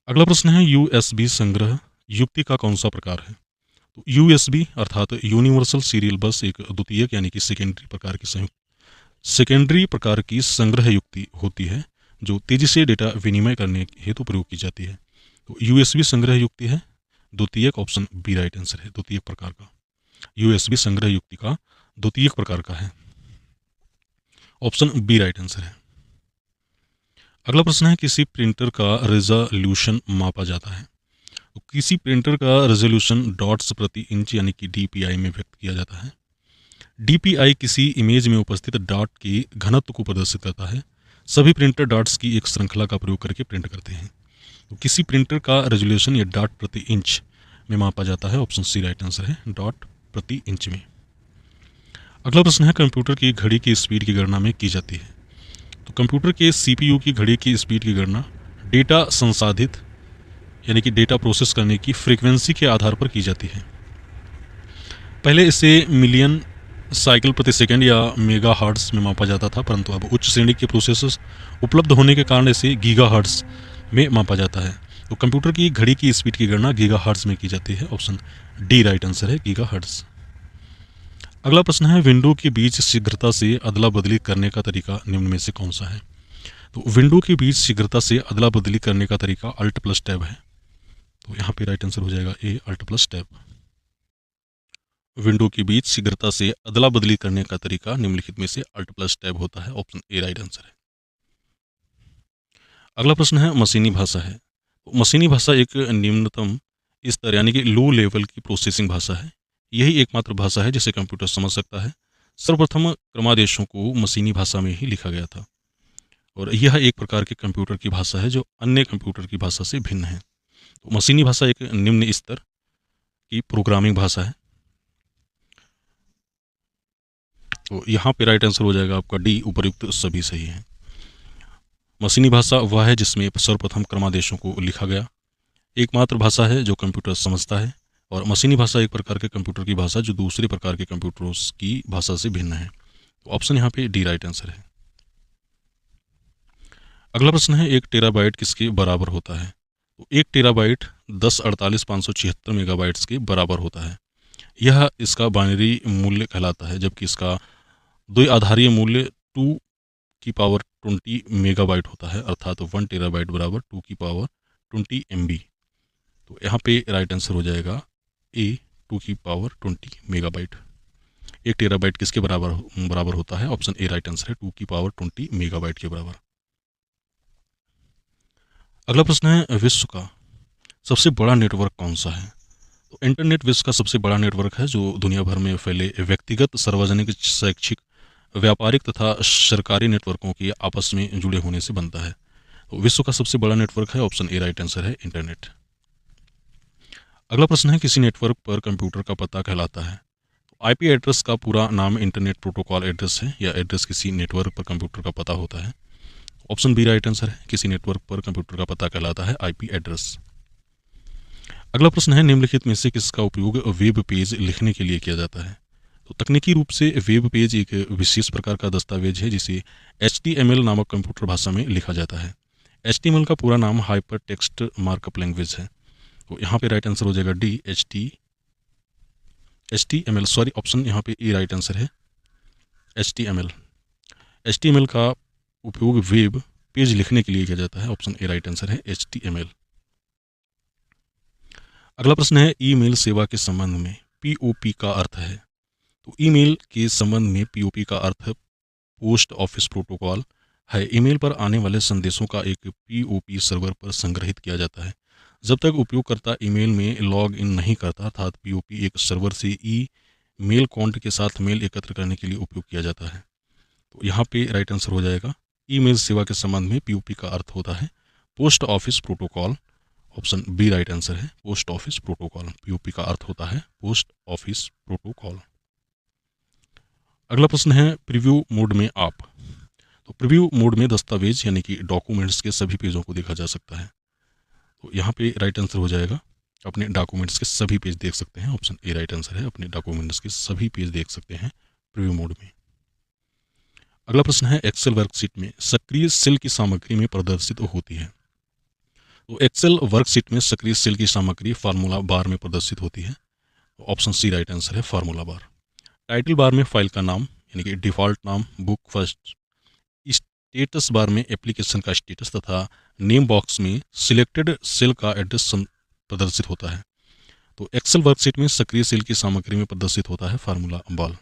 अगला प्रश्न है, यूएसबी संग्रह युक्ति का कौन सा प्रकार है। तो यूएसबी अर्थात यूनिवर्सल सीरियल बस एक द्वितीयक यानी कि सेकेंडरी प्रकार की संग्रह युक्ति होती है जो तेजी से डेटा विनिमय करने हेतु प्रयोग की जाती है। तो यूएसबी संग्रह युक्ति है द्वितीयक। ऑप्शन बी राइट आंसर है, द्वितीयक प्रकार का। यूएसबी संग्रह युक्ति का द्वितीयक प्रकार का है। ऑप्शन बी राइट आंसर है। अगला प्रश्न है, किसी प्रिंटर का रेजोल्यूशन मापा जाता है। तो किसी प्रिंटर का रेजोल्यूशन डॉट्स प्रति इंच यानी कि डीपीआई में व्यक्त किया जाता है। डीपीआई किसी इमेज में उपस्थित डॉट के घनत्व को प्रदर्शित करता है। सभी प्रिंटर डॉट्स की एक श्रृंखला का प्रयोग करके प्रिंट करते हैं। तो किसी प्रिंटर का रेजोल्यूशन या डॉट प्रति इंच में मापा जाता है। ऑप्शन सी राइट आंसर है, डॉट प्रति इंच में। अगला प्रश्न है, कंप्यूटर की घड़ी की स्पीड की गणना में की जाती है। तो कंप्यूटर के सीपीयू की घड़ी की स्पीड की गणना डेटा संसाधित यानी कि डेटा प्रोसेस करने की फ्रीक्वेंसी के आधार पर की जाती है। पहले इसे मिलियन साइकिल प्रति सेकंड या मेगा हर्ट्ज में मापा जाता था, परंतु अब उच्च श्रेणी के प्रोसेसर्स उपलब्ध होने के कारण इसे गीगा हर्ट्ज में मापा जाता है। तो कंप्यूटर की घड़ी की स्पीड की गणना गीगा हर्ट्ज में की जाती है। ऑप्शन डी राइट आंसर है, गीगा हर्ट्ज। अगला प्रश्न है, विंडो के बीच शीघ्रता से अदला बदली करने का तरीका निम्न में से कौन सा है। तो विंडो के बीच शीघ्रता से अदला बदली करने का तरीका अल्ट प्लस टैब है। तो यहाँ पे राइट आंसर हो जाएगा ए, अल्ट प्लस टैब। विंडो के बीच शीघ्रता से अदला बदली करने का तरीका निम्नलिखित में से अल्ट प्लस टैब होता है। ऑप्शन ए राइट आंसर है। अगला प्रश्न है, मशीनी भाषा है। तो मशीनी भाषा एक निम्नतम स्तर यानी कि लो लेवल की प्रोसेसिंग भाषा है। यही एकमात्र भाषा है जिसे कंप्यूटर समझ सकता है। सर्वप्रथम क्रमादेशों को मशीनी भाषा में ही लिखा गया था और यह एक प्रकार के कंप्यूटर की भाषा है जो अन्य कंप्यूटर की भाषा से भिन्न है। तो मशीनी भाषा एक निम्न स्तर की प्रोग्रामिंग भाषा है। तो यहाँ पे राइट आंसर हो जाएगा आपका डी, उपर्युक्त सभी सही है। मशीनी भाषा वह है जिसमें सर्वप्रथम क्रमादेशों को लिखा गया। एकमात्र भाषा है जो कंप्यूटर समझता है और मशीनी भाषा एक प्रकार के कंप्यूटर की भाषा जो दूसरे प्रकार के कंप्यूटरों की भाषा से भिन्न है। तो ऑप्शन यहाँ पे डी राइट आंसर है। अगला प्रश्न है, 1 टेराबाइट किसके बराबर होता है। तो 1 टेराबाइट 1048,576 मेगाबाइट्स के बराबर होता है। यह इसका बाइनरी मूल्य कहलाता है, जबकि इसका द्विआधारीय मूल्य 2 की पावर 20 मेगाबाइट होता है, अर्थात 1 टेराबाइट बराबर 2 की पावर 20 MB। तो यहाँ पे राइट आंसर हो जाएगा ए, 2 की पावर 20 मेगाबाइट। 1 टेराबाइट किसके बराबर होता है। ऑप्शन ए राइट आंसर है, 2 की पावर 20 मेगाबाइट के बराबर। अगला प्रश्न है, विश्व का सबसे बड़ा नेटवर्क कौन सा है। तो इंटरनेट विश्व का सबसे बड़ा नेटवर्क है जो दुनिया भर में फैले व्यक्तिगत, सार्वजनिक, शैक्षिक, व्यापारिक तथा सरकारी नेटवर्कों के आपस में जुड़े होने से बनता है। तो विश्व का सबसे बड़ा नेटवर्क है। ऑप्शन ए राइट आंसर है, इंटरनेट। अगला प्रश्न है, किसी नेटवर्क पर कंप्यूटर का पता कहलाता है। तो आईपी एड्रेस का पूरा नाम इंटरनेट प्रोटोकॉल एड्रेस है या एड्रेस किसी नेटवर्क पर कंप्यूटर का पता होता है। ऑप्शन बी राइट आंसर है। किसी नेटवर्क पर कंप्यूटर का पता कहलाता है आईपी एड्रेस। अगला प्रश्न है, निम्नलिखित में से किसका उपयोग वेब पेज लिखने के लिए किया जाता है? तो तकनीकी रूप से वेब पेज एक विशेष प्रकार का दस्तावेज है जिसे HTML नामक कंप्यूटर भाषा में लिखा जाता है। HTML का पूरा नाम हाइपर टेक्स्ट मार्कअप लैंग्वेज है। तो यहाँ पे राइट आंसर हो जाएगा डी, HTML, सॉरी ऑप्शन यहाँ पे ए राइट आंसर है, HTML। HTML का उपयोग वेब पेज लिखने के लिए किया जाता है। ऑप्शन ए राइट आंसर है, HTML। अगला प्रश्न है, ईमेल सेवा के संबंध में POP का अर्थ है? तो ईमेल के संबंध में POP का अर्थ पोस्ट ऑफिस प्रोटोकॉल है। ईमेल पर आने वाले संदेशों का एक POP सर्वर पर संग्रहित किया जाता है। जब तक उपयोगकर्ता ईमेल में लॉग इन नहीं करता, अर्थात POP एक सर्वर से ईमेल अकाउंट के साथ मेल एकत्र करने के लिए उपयोग किया जाता है। तो यहाँ पे राइट आंसर हो जाएगा, ईमेल सेवा के संबंध में POP का अर्थ होता है post office protocol. Option B right answer है, पोस्ट ऑफिस प्रोटोकॉल। POP का अर्थ होता है पोस्ट ऑफिस प्रोटोकॉल। अगला प्रश्न है, प्रीव्यू मोड में आप? तो प्रीव्यू मोड में दस्तावेज यानी कि डॉक्यूमेंट्स के सभी पेजों को देखा जा सकता है। तो यहाँ पे राइट आंसर हो जाएगा, अपने डॉक्यूमेंट्स के सभी पेज देख सकते हैं। ऑप्शन ए राइट आंसर है, अपने डॉक्यूमेंट्स के सभी पेज देख सकते हैं प्रीव्यू मोड में। अगला प्रश्न है, एक्सेल वर्कशीट में सक्रिय सेल की सामग्री में प्रदर्शित होती है? तो एक्सेल वर्कशीट में सक्रिय सेल की सामग्री फार्मूला बार में प्रदर्शित होती है। तो ऑप्शन सी राइट आंसर है, फार्मूला बार। टाइटल बार में फाइल का नाम यानी कि डिफ़ॉल्ट नाम, बुक फर्स्ट। स्टेटस बार में एप्लीकेशन का स्टेटस तथा नेम बॉक्स में सिलेक्टेड सेल का एड्रेस प्रदर्शित होता है। तो एक्सेल वर्कशीट में सक्रिय सेल की सामग्री में प्रदर्शित होता है फार्मूला बार।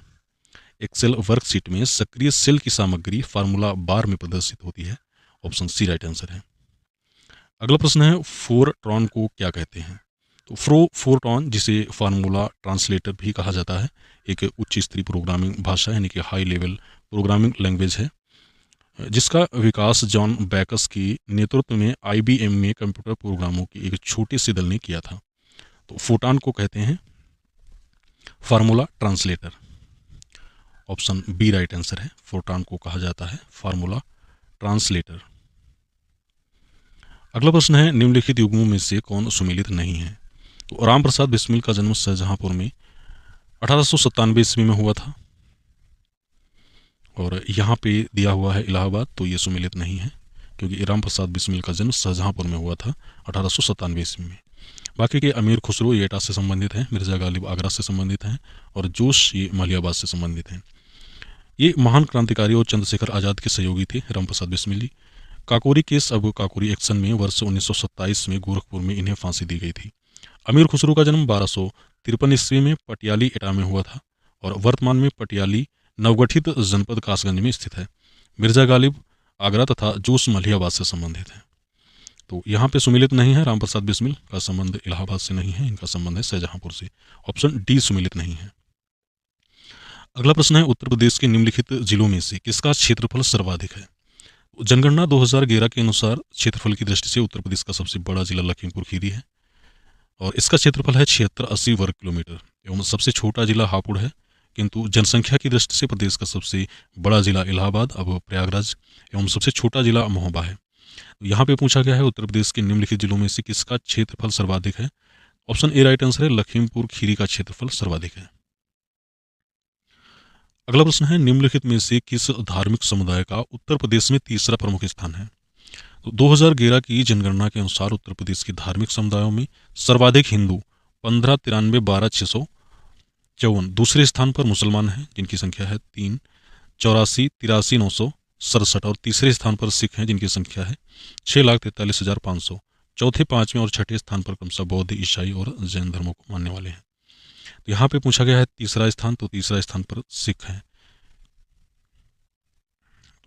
एक्सेल वर्कशीट में सक्रिय सेल की सामग्री फार्मूला बार में प्रदर्शित होती है। ऑप्शन सी राइट आंसर है। अगला प्रश्न है, फोरट्रॉन को क्या कहते हैं? तो फोरट्रॉन, जिसे फार्मूला ट्रांसलेटर भी कहा जाता है, एक उच्च स्तरीय प्रोग्रामिंग भाषा यानी कि हाई लेवल प्रोग्रामिंग लैंग्वेज है जिसका विकास जॉन बैकस के नेतृत्व में IBM में कंप्यूटर प्रोग्रामों की एक छोटे से दल ने किया था। तो फोरट्रॉन को कहते हैं formula translator. Option B right answer है, फोरट्रॉन को कहा जाता है फार्मूला ट्रांसलेटर। अगला प्रश्न है, निम्नलिखित युग्मों में से कौन सुमेलित नहीं है? तो राम प्रसाद बिस्मिल का जन्म शाहजहांपुर में 1897 ईस्वी में हुआ था और यहाँ पे दिया हुआ है इलाहाबाद, तो ये सुमेलित नहीं है क्योंकि राम प्रसाद बिस्मिल का जन्म शाहजहांपुर में हुआ था 1897 ईस्वी में। बाकी के अमीर खुसरो ये एटा से संबंधित हैं, मिर्ज़ा गालिब आगरा से संबंधित हैं और जोश ये मलियाबाद से संबंधित हैं। ये महान क्रांतिकारी और चंद्रशेखर आज़ाद के सहयोगी थे राम प्रसाद बिस्मिल जी। काकोरी केस अब काकोरी एक्शन में वर्ष 1927 में गोरखपुर में इन्हें फांसी दी गई थी। अमीर खुसरो का जन्म 1253 ईस्वी में पटियाली एटा में हुआ था और वर्तमान में पटियाली नवगठित जनपद कासगंज में स्थित है। मिर्ज़ा गालिब आगरा तथा जोश मलियाबाद से संबंधित हैं। तो यहाँ पे सुमेलित नहीं है, राम प्रसाद बिस्मिल का संबंध इलाहाबाद से नहीं है, इनका संबंध है शाहजहांपुर से। ऑप्शन डी सुमेलित नहीं है। अगला प्रश्न है, उत्तर प्रदेश के निम्नलिखित जिलों में से किसका क्षेत्रफल सर्वाधिक है? जनगणना 2011 के अनुसार क्षेत्रफल की दृष्टि से उत्तर प्रदेश का सबसे बड़ा जिला लखीमपुर खीरी है और इसका क्षेत्रफल है 7680 वर्ग किलोमीटर एवं सबसे छोटा जिला हापुड़ है। किंतु जनसंख्या की दृष्टि से प्रदेश का सबसे बड़ा जिला इलाहाबाद अब प्रयागराज एवं सबसे छोटा जिला महोबा है। तो यहाँ पे पूछा गया है, उत्तर प्रदेश के निम्नलिखित जिलों में से किसका क्षेत्रफल सर्वाधिक है? ऑप्शन ए राइट आंसर है, लखीमपुर खीरी का क्षेत्रफल सर्वाधिक है। अगला प्रश्न है, निम्नलिखित में से किस धार्मिक समुदाय का उत्तर प्रदेश में तीसरा प्रमुख स्थान है? तो 2011 की जनगणना के अनुसार उत्तर प्रदेश के धार्मिक समुदायों में सर्वाधिक हिंदू 1593,12,654, दूसरे स्थान पर मुसलमान हैं जिनकी संख्या है 3,84,83,967 और तीसरे स्थान पर सिख हैं जिनकी संख्या है 6,43,500। चौथे, पाँचवें और छठे स्थान पर क्रमशः बौद्ध, ईसाई और जैन धर्मों को मानने वाले हैं। तो यहाँ पे पूछा गया है तीसरा स्थान, तो तीसरा स्थान पर सिख हैं।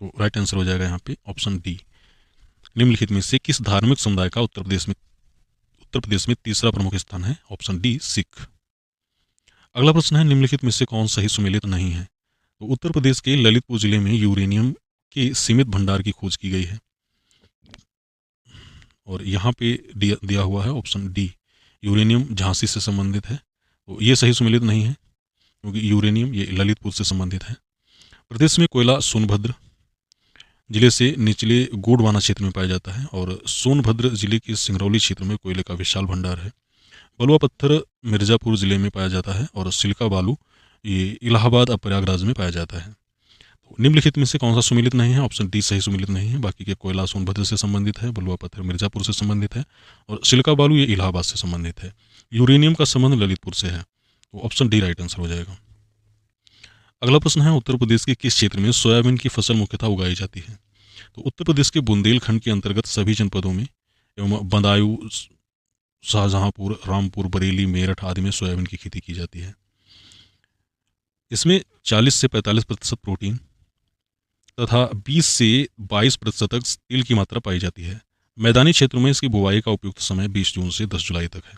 तो राइट आंसर हो जाएगा यहाँ पे ऑप्शन डी। निम्नलिखित में से किस धार्मिक समुदाय का उत्तर प्रदेश में तीसरा प्रमुख स्थान है? Option D Sikh. अगला प्रश्न है, निम्नलिखित में से कौन सही सुमेलित नहीं है? तो उत्तर प्रदेश के ललितपुर जिले में यूरेनियम के सीमित भंडार की खोज की गई है और यहाँ पे दिया हुआ है ऑप्शन डी, यूरेनियम झांसी से संबंधित है। तो ये सही सुमेलित नहीं है क्योंकि यूरेनियम ये ललितपुर से संबंधित है। प्रदेश में कोयला सोनभद्र जिले से निचले गोंडवाना क्षेत्र में पाया जाता है और सोनभद्र जिले के सिंगरौली क्षेत्र में कोयले का विशाल भंडार है। बलुआ पत्थर मिर्ज़ापुर ज़िले में पाया जाता है और सिलिका बालू ये इलाहाबाद और प्रयागराज में पाया जाता है। तो निम्नलिखित में से कौन सा सुमेलित नहीं है? ऑप्शन डी सही सुमेलित नहीं है। बाकी के कोयला सोनभद्र से संबंधित है, बलुआ पत्थर मिर्ज़ापुर से संबंधित है और सिलिका बालू ये इलाहाबाद से संबंधित है। यूरेनियम का संबंध ललितपुर से है, तो ऑप्शन डी राइट आंसर हो जाएगा। अगला प्रश्न है, उत्तर प्रदेश के किस क्षेत्र में सोयाबीन की फसल मुख्यतः उगाई जाती है? तो उत्तर प्रदेश के बुंदेलखंड के अंतर्गत सभी जनपदों में एवं बदायूं, शाहजहांपुर, रामपुर, बरेली, मेरठ आदि में सोयाबीन की खेती की जाती है। इसमें 40 से 45% प्रोटीन तथा 20 से 22% तक तेल की मात्रा पाई जाती है। मैदानी क्षेत्रों में इसकी बुवाई का उपयुक्त समय 20 जून से 10 जुलाई तक है।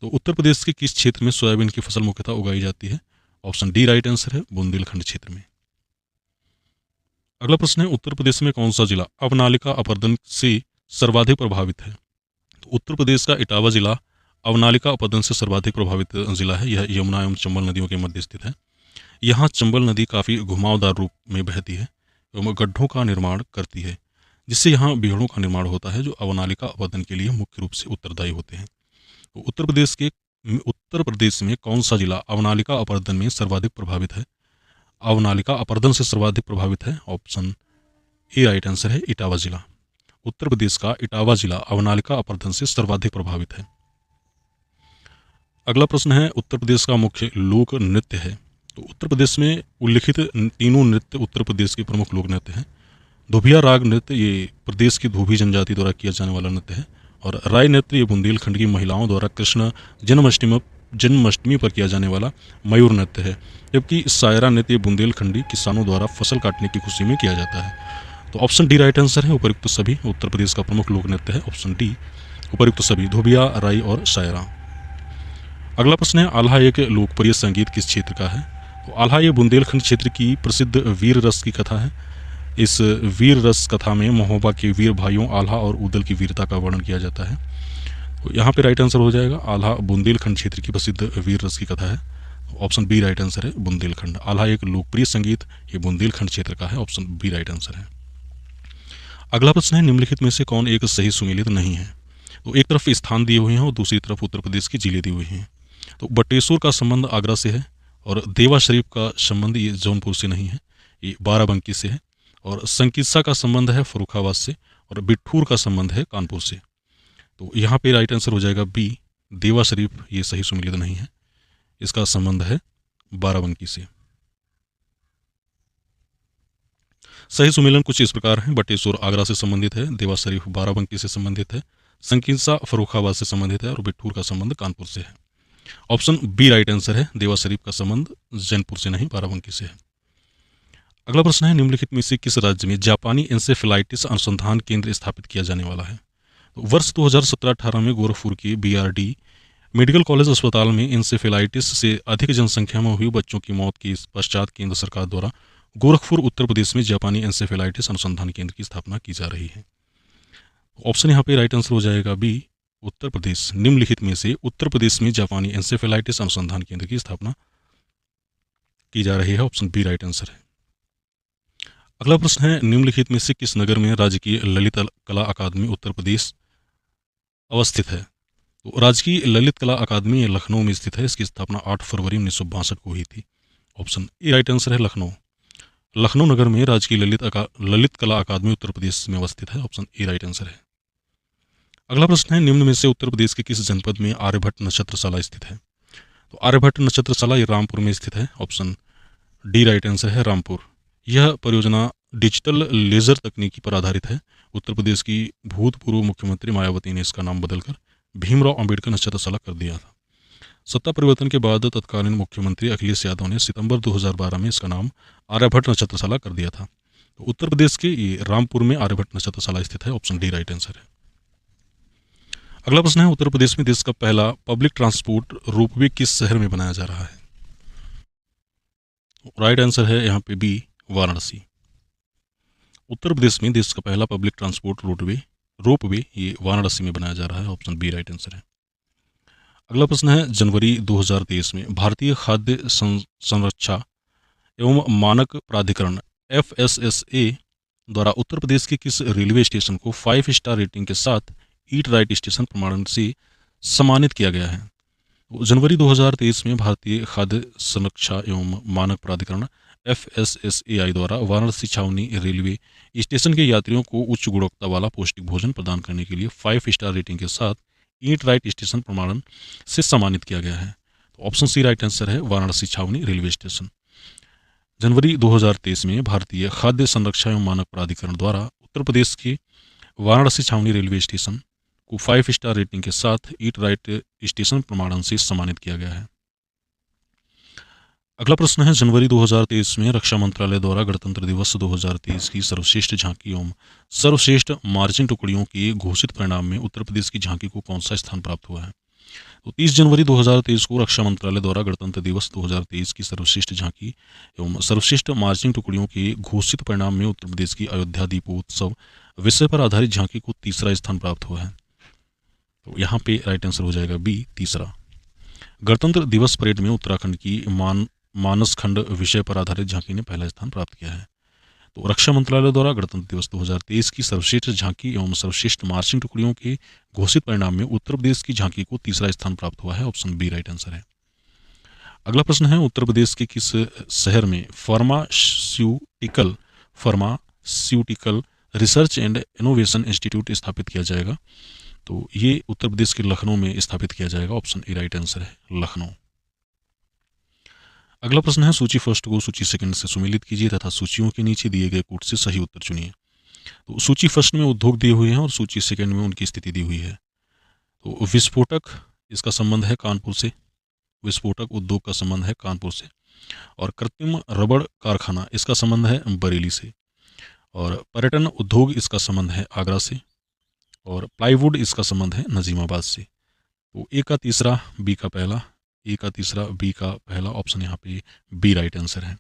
तो उत्तर प्रदेश के किस क्षेत्र में सोयाबीन की फसल मुख्यतः उगाई जाती है? ऑप्शन डी राइट आंसर है, बुंदेलखंड क्षेत्र में। अगला प्रश्न है, उत्तर प्रदेश में कौन सा जिला अवनालिका अपरदन से सर्वाधिक प्रभावित है? तो उत्तर प्रदेश का इटावा जिला अवनालिका अपरदन से सर्वाधिक प्रभावित जिला है। यह यमुना एवं चंबल नदियों के मध्य स्थित है। यहाँ चंबल नदी काफ़ी घुमावदार रूप में बहती है एवं गड्ढों का निर्माण करती है, जिससे यहाँ बिहड़ों का निर्माण होता है जो अवनालिका अपरदन के लिए मुख्य रूप से उत्तरदायी होते हैं। तो उत्तर प्रदेश में कौन सा जिला अवनालिका अपरदन में सर्वाधिक प्रभावित है? अवनालिका अपरदन से सर्वाधिक प्रभावित है, ऑप्शन ए राइट आंसर है, इटावा जिला। उत्तर प्रदेश का इटावा जिला अवनालिका अपरदन से सर्वाधिक प्रभावित है। अगला प्रश्न है, उत्तर प्रदेश का मुख्य लोक नृत्य है? तो उत्तर प्रदेश में उल्लिखित तीनों नृत्य उत्तर प्रदेश के प्रमुख लोक नृत्य हैं। धोबिया राग नृत्य ये प्रदेश की धोबी जनजाति द्वारा किया जाने वाला नृत्य है और राय नृत्य ये बुंदेलखंड की महिलाओं द्वारा कृष्ण जन्माष्टमी पर किया जाने वाला मयूर नृत्य है, जबकि सायरा नृत्य बुंदेलखंडी किसानों द्वारा फसल काटने की खुशी में किया जाता है। तो ऑप्शन डी राइट आंसर है, उपयुक्त सभी उत्तर प्रदेश का प्रमुख लोक नृत्य है, ऑप्शन डी उपयुक्त सभी, धोबिया, राई और सायरा। अगला प्रश्न है, आल्हा एक लोकप्रिय संगीत किस क्षेत्र का है? तो आल्हा ये बुंदेलखंड क्षेत्र की प्रसिद्ध वीर रस की कथा है। इस वीर रस कथा में महोबा के वीर भाइयों आल्हा और उदल की वीरता का वर्णन किया जाता है। तो यहाँ पे राइट आंसर हो जाएगा, आल्हा बुंदेलखंड क्षेत्र की प्रसिद्ध वीर रस की कथा है, ऑप्शन बी राइट आंसर है, बुंदेलखंड। आल्हा एक लोकप्रिय संगीत ये बुंदेलखंड क्षेत्र का है, ऑप्शन बी राइट आंसर है। अगला प्रश्न है, निम्नलिखित में से कौन एक सही सुमेलित नहीं है? तो एक तरफ स्थान दिए हुए हैं और दूसरी तरफ उत्तर प्रदेश की जिले दिए हुए हैं। तो बटेश्वर का संबंध आगरा से है और देवा शरीफ का संबंध ये जौनपुर से नहीं है, ये बाराबंकी से है और संकिस्सा का संबंध है फर्रुखाबाद से और बिट्ठूर का संबंध है कानपुर से। तो यहाँ पे राइट आंसर हो जाएगा बी, देवा शरीफ ये सही सुमेलित नहीं है, इसका संबंध है बाराबंकी से। सही सुमेलन कुछ इस प्रकार है, बटेश्वर आगरा से संबंधित है, देवा शरीफ बाराबंकी से संबंधित है, संकिस्सा फर्रुखाबाद से संबंधित है और बिट्ठूर का संबंध कानपुर से है। ऑप्शन बी राइट आंसर है, देवा शरीफ का संबंध जैनपुर से नहीं बाराबंकी से है। अगला प्रश्न है, निम्नलिखित में से किस राज्य में जापानी एंसेफेलाइटिस अनुसंधान केंद्र स्थापित किया जाने वाला है? तो वर्ष 2017-18 में गोरखपुर के बीआरडी मेडिकल कॉलेज अस्पताल में एंसेफेलाइटिस से अधिक जनसंख्या में हुई बच्चों की मौत के पश्चात केंद्र सरकार द्वारा गोरखपुर उत्तर प्रदेश में जापानी एंसेफेलाइटिस अनुसंधान केंद्र की स्थापना की जा रही है। ऑप्शन यहाँ पे राइट आंसर हो जाएगा बी, उत्तर प्रदेश। निम्नलिखित में से उत्तर प्रदेश में जापानी एंसेफेलाइटिस अनुसंधान केंद्र की स्थापना की जा रही है, ऑप्शन बी राइट आंसर है। अगला प्रश्न है, निम्नलिखित में से किस नगर में राजकीय ललित कला अकादमी उत्तर प्रदेश अवस्थित है? तो राजकीय ललित कला अकादमी लखनऊ में स्थित है, इसकी स्थापना 8 फरवरी 1962 को हुई थी, ऑप्शन ए राइट आंसर है, लखनऊ। लखनऊ नगर में राजकीय ललित कला अकादमी उत्तर प्रदेश में अवस्थित है, ऑप्शन ए राइट आंसर है। अगला प्रश्न है, निम्न में से उत्तर प्रदेश के किस जनपद में आर्यभट्ट नक्षत्रशाला स्थित है? तो आर्यभट्ट नक्षत्रशाला ये रामपुर में स्थित है, ऑप्शन डी राइट आंसर है, रामपुर। यह परियोजना डिजिटल लेजर तकनीकी पर आधारित है। उत्तर प्रदेश की भूतपूर्व मुख्यमंत्री मायावती ने इसका नाम बदलकर भीमराव अंबेडकर नक्षत्रशाला कर दिया था। सत्ता परिवर्तन के बाद तत्कालीन मुख्यमंत्री अखिलेश यादव ने सितंबर 2012 में इसका नाम आर्यभट्ट नक्षत्रशाला कर दिया था। तो उत्तर प्रदेश के ये रामपुर में आर्यभट्ट नक्षत्रशाला स्थित है, ऑप्शन डी राइट आंसर है। अगला प्रश्न है, उत्तर प्रदेश में देश का पहला पब्लिक ट्रांसपोर्ट रोपवे किस शहर में बनाया जा रहा है? राइट आंसर है यहाँ पे बी, वाराणसी। उत्तर प्रदेश में देश का पहला पब्लिक ट्रांसपोर्ट रोपवे ये वाराणसी में बनाया जा रहा है, ऑप्शन बी राइट आंसर है। अगला प्रश्न है, जनवरी 2023 में भारतीय खाद्य संरक्षा एवं मानक प्राधिकरण FSSA द्वारा उत्तर प्रदेश के किस रेलवे स्टेशन को 5 स्टार रेटिंग के साथ ईट राइट स्टेशन प्रमाणन से सम्मानित किया गया है? तो जनवरी 2023 में भारतीय खाद्य संरक्षा एवं मानक प्राधिकरण FSSAI द्वारा वाराणसी छावनी रेलवे स्टेशन के यात्रियों को उच्च गुणवत्ता वाला पौष्टिक भोजन प्रदान करने के लिए 5 स्टार रेटिंग के साथ ईट राइट स्टेशन प्रमाणन से सम्मानित किया गया है। तो ऑप्शन सी राइट आंसर है, वाराणसी छावनी रेलवे स्टेशन। जनवरी 2023 में भारतीय खाद्य संरक्षा एवं मानक प्राधिकरण द्वारा उत्तर प्रदेश के वाराणसी छावनी रेलवे स्टेशन को 5 स्टार रेटिंग के साथ ईट राइट स्टेशन प्रमाणन से सम्मानित किया गया है। अगला प्रश्न है, जनवरी 2023 में रक्षा मंत्रालय द्वारा गणतंत्र दिवस 2023 की सर्वश्रेष्ठ झांकी एवं सर्वश्रेष्ठ मार्चिंग टुकड़ियों के घोषित परिणाम में उत्तर प्रदेश की झांकी को कौन सा स्थान प्राप्त हुआ है? तो 30 जनवरी 2023 को रक्षा मंत्रालय द्वारा गणतंत्र दिवस 2023 की सर्वश्रेष्ठ झांकी एवं सर्वश्रेष्ठ मार्चिंग टुकड़ियों के घोषित परिणाम में उत्तर प्रदेश की अयोध्या दीपोत्सव विषय पर आधारित झांकी को तीसरा स्थान प्राप्त हुआ है। तो यहाँ पे राइट आंसर हो जाएगा बी, तीसरा। गणतंत्र दिवस परेड में उत्तराखंड की मानसखंड विषय पर आधारित झांकी ने पहला स्थान प्राप्त किया है। तो रक्षा मंत्रालय द्वारा गणतंत्र दिवस 2023 की सर्वश्रेष्ठ झांकी एवं सर्वश्रेष्ठ मार्चिंग टुकड़ियों के घोषित परिणाम में उत्तर प्रदेश की झांकी को तीसरा स्थान प्राप्त हुआ है। ऑप्शन बी राइट आंसर है। अगला प्रश्न है, उत्तर प्रदेश के किस शहर में pharmaceutical research and innovation institute स्थापित किया जाएगा? तो ये उत्तर प्रदेश के लखनऊ में स्थापित किया जाएगा। ऑप्शन ए राइट आंसर है, लखनऊ। अगला प्रश्न है, सूची फर्स्ट को सूची सेकंड से सुमेलित कीजिए तथा सूचियों के नीचे दिए गए कोट से सही उत्तर चुनिए। तो सूची फर्स्ट में उद्योग दिए हुए हैं और सूची सेकंड में उनकी स्थिति दी हुई है। तो विस्फोटक, इसका संबंध है कानपुर से, विस्फोटक उद्योग का संबंध है कानपुर से। और कृत्रिम रबड़ कारखाना, इसका संबंध है बरेली से। और पर्यटन उद्योग, इसका संबंध है आगरा से। और प्लाईवुड, इसका संबंध है नजीमाबाद से। तो ए का तीसरा, बी का पहला, ए का तीसरा, बी का पहला, ऑप्शन यहाँ पे बी राइट आंसर है।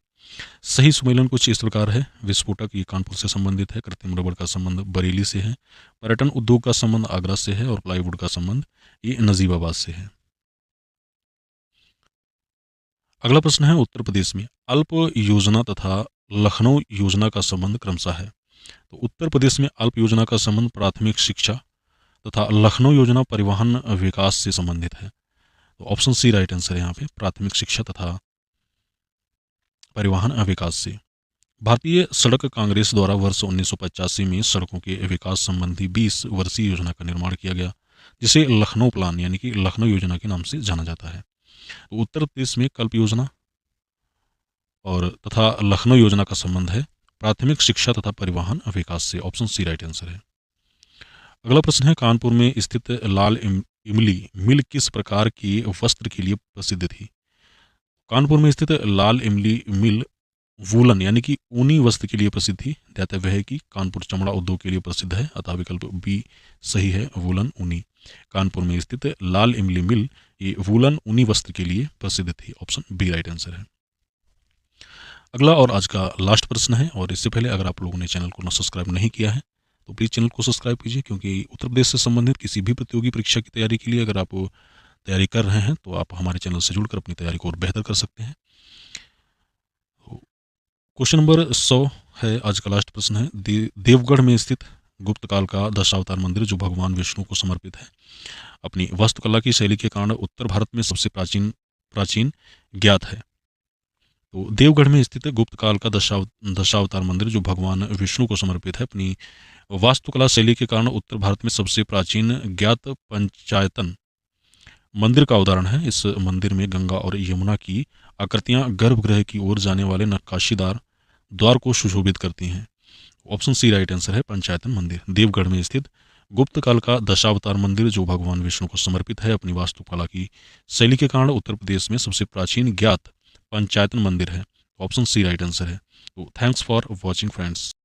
सही सुमेलन कुछ इस प्रकार है, विस्फोटक ये कानपुर से संबंधित है, कृत्रिम रबड़ का संबंध बरेली से है, पर्यटन उद्योग का संबंध आगरा से है और प्लाईवुड का संबंध ये नजीबाबाद से है। अगला प्रश्न है, उत्तर प्रदेश में अल्प योजना तथा लखनऊ योजना का संबंध क्रमशः है? तो उत्तर प्रदेश में अल्प योजना का संबंध प्राथमिक शिक्षा तथा लखनऊ योजना परिवहन विकास से संबंधित है। तो ऑप्शन सी राइट आंसर है यहाँ पे, प्राथमिक शिक्षा तथा परिवहन विकास से। भारतीय सड़क कांग्रेस द्वारा वर्ष 1985 में सड़कों के विकास संबंधी 20 वर्षीय योजना का निर्माण किया गया, जिसे लखनऊ प्लान यानी कि लखनऊ योजना के नाम से जाना जाता है। तो उत्तर प्रदेश में कल्प योजना और तथा लखनऊ योजना का संबंध है प्राथमिक शिक्षा तथा परिवहन विकास से। ऑप्शन सी राइट आंसर है। अगला प्रश्न है, कानपुर में स्थित लाल इमली मिल किस प्रकार के वस्त्र के लिए प्रसिद्ध थी? कानपुर में स्थित लाल इमली मिल वूलन यानी कि ऊनी वस्त्र के लिए प्रसिद्ध थी। ध्यातव्य है कि कानपुर चमड़ा उद्योग के लिए प्रसिद्ध है, अतः विकल्प बी सही है, वूलन ऊनी। कानपुर में स्थित लाल इमली मिल ये वूलन ऊनी वस्त्र के लिए प्रसिद्ध थी। ऑप्शन बी राइट आंसर है। अगला और आज का लास्ट प्रश्न है, और इससे पहले अगर आप लोगों ने चैनल को सब्सक्राइब नहीं किया है तो प्लीज़ चैनल को सब्सक्राइब कीजिए, क्योंकि उत्तर प्रदेश से संबंधित किसी भी प्रतियोगी परीक्षा की तैयारी के लिए अगर आप तैयारी कर रहे हैं तो आप हमारे चैनल से जुड़कर अपनी तैयारी को और बेहतर कर सकते हैं। क्वेश्चन नंबर 100 है, आज का लास्ट प्रश्न है, देवगढ़ में स्थित गुप्त काल का दशावतार मंदिर जो भगवान विष्णु को समर्पित है, अपनी वास्तुकला की शैली के कारण उत्तर भारत में सबसे प्राचीन ज्ञात है। तो देवगढ़ में स्थित गुप्त काल का दशावतार मंदिर जो भगवान विष्णु को समर्पित है, अपनी वास्तुकला शैली के कारण उत्तर भारत में सबसे प्राचीन ज्ञात पंचायतन मंदिर का उदाहरण है। इस मंदिर में गंगा और यमुना की आकृतियां गर्भगृह की ओर जाने वाले नक्काशीदार द्वार को सुशोभित करती हैं। ऑप्शन सी राइट आंसर है, पंचायतन मंदिर। देवगढ़ में स्थित गुप्त काल का दशावतार मंदिर जो भगवान विष्णु को समर्पित है, अपनी वास्तुकला की शैली के कारण उत्तर प्रदेश में सबसे प्राचीन ज्ञात पंचायतन मंदिर है। ऑप्शन सी राइट आंसर है। तो थैंक्स फॉर वॉचिंग फ्रेंड्स।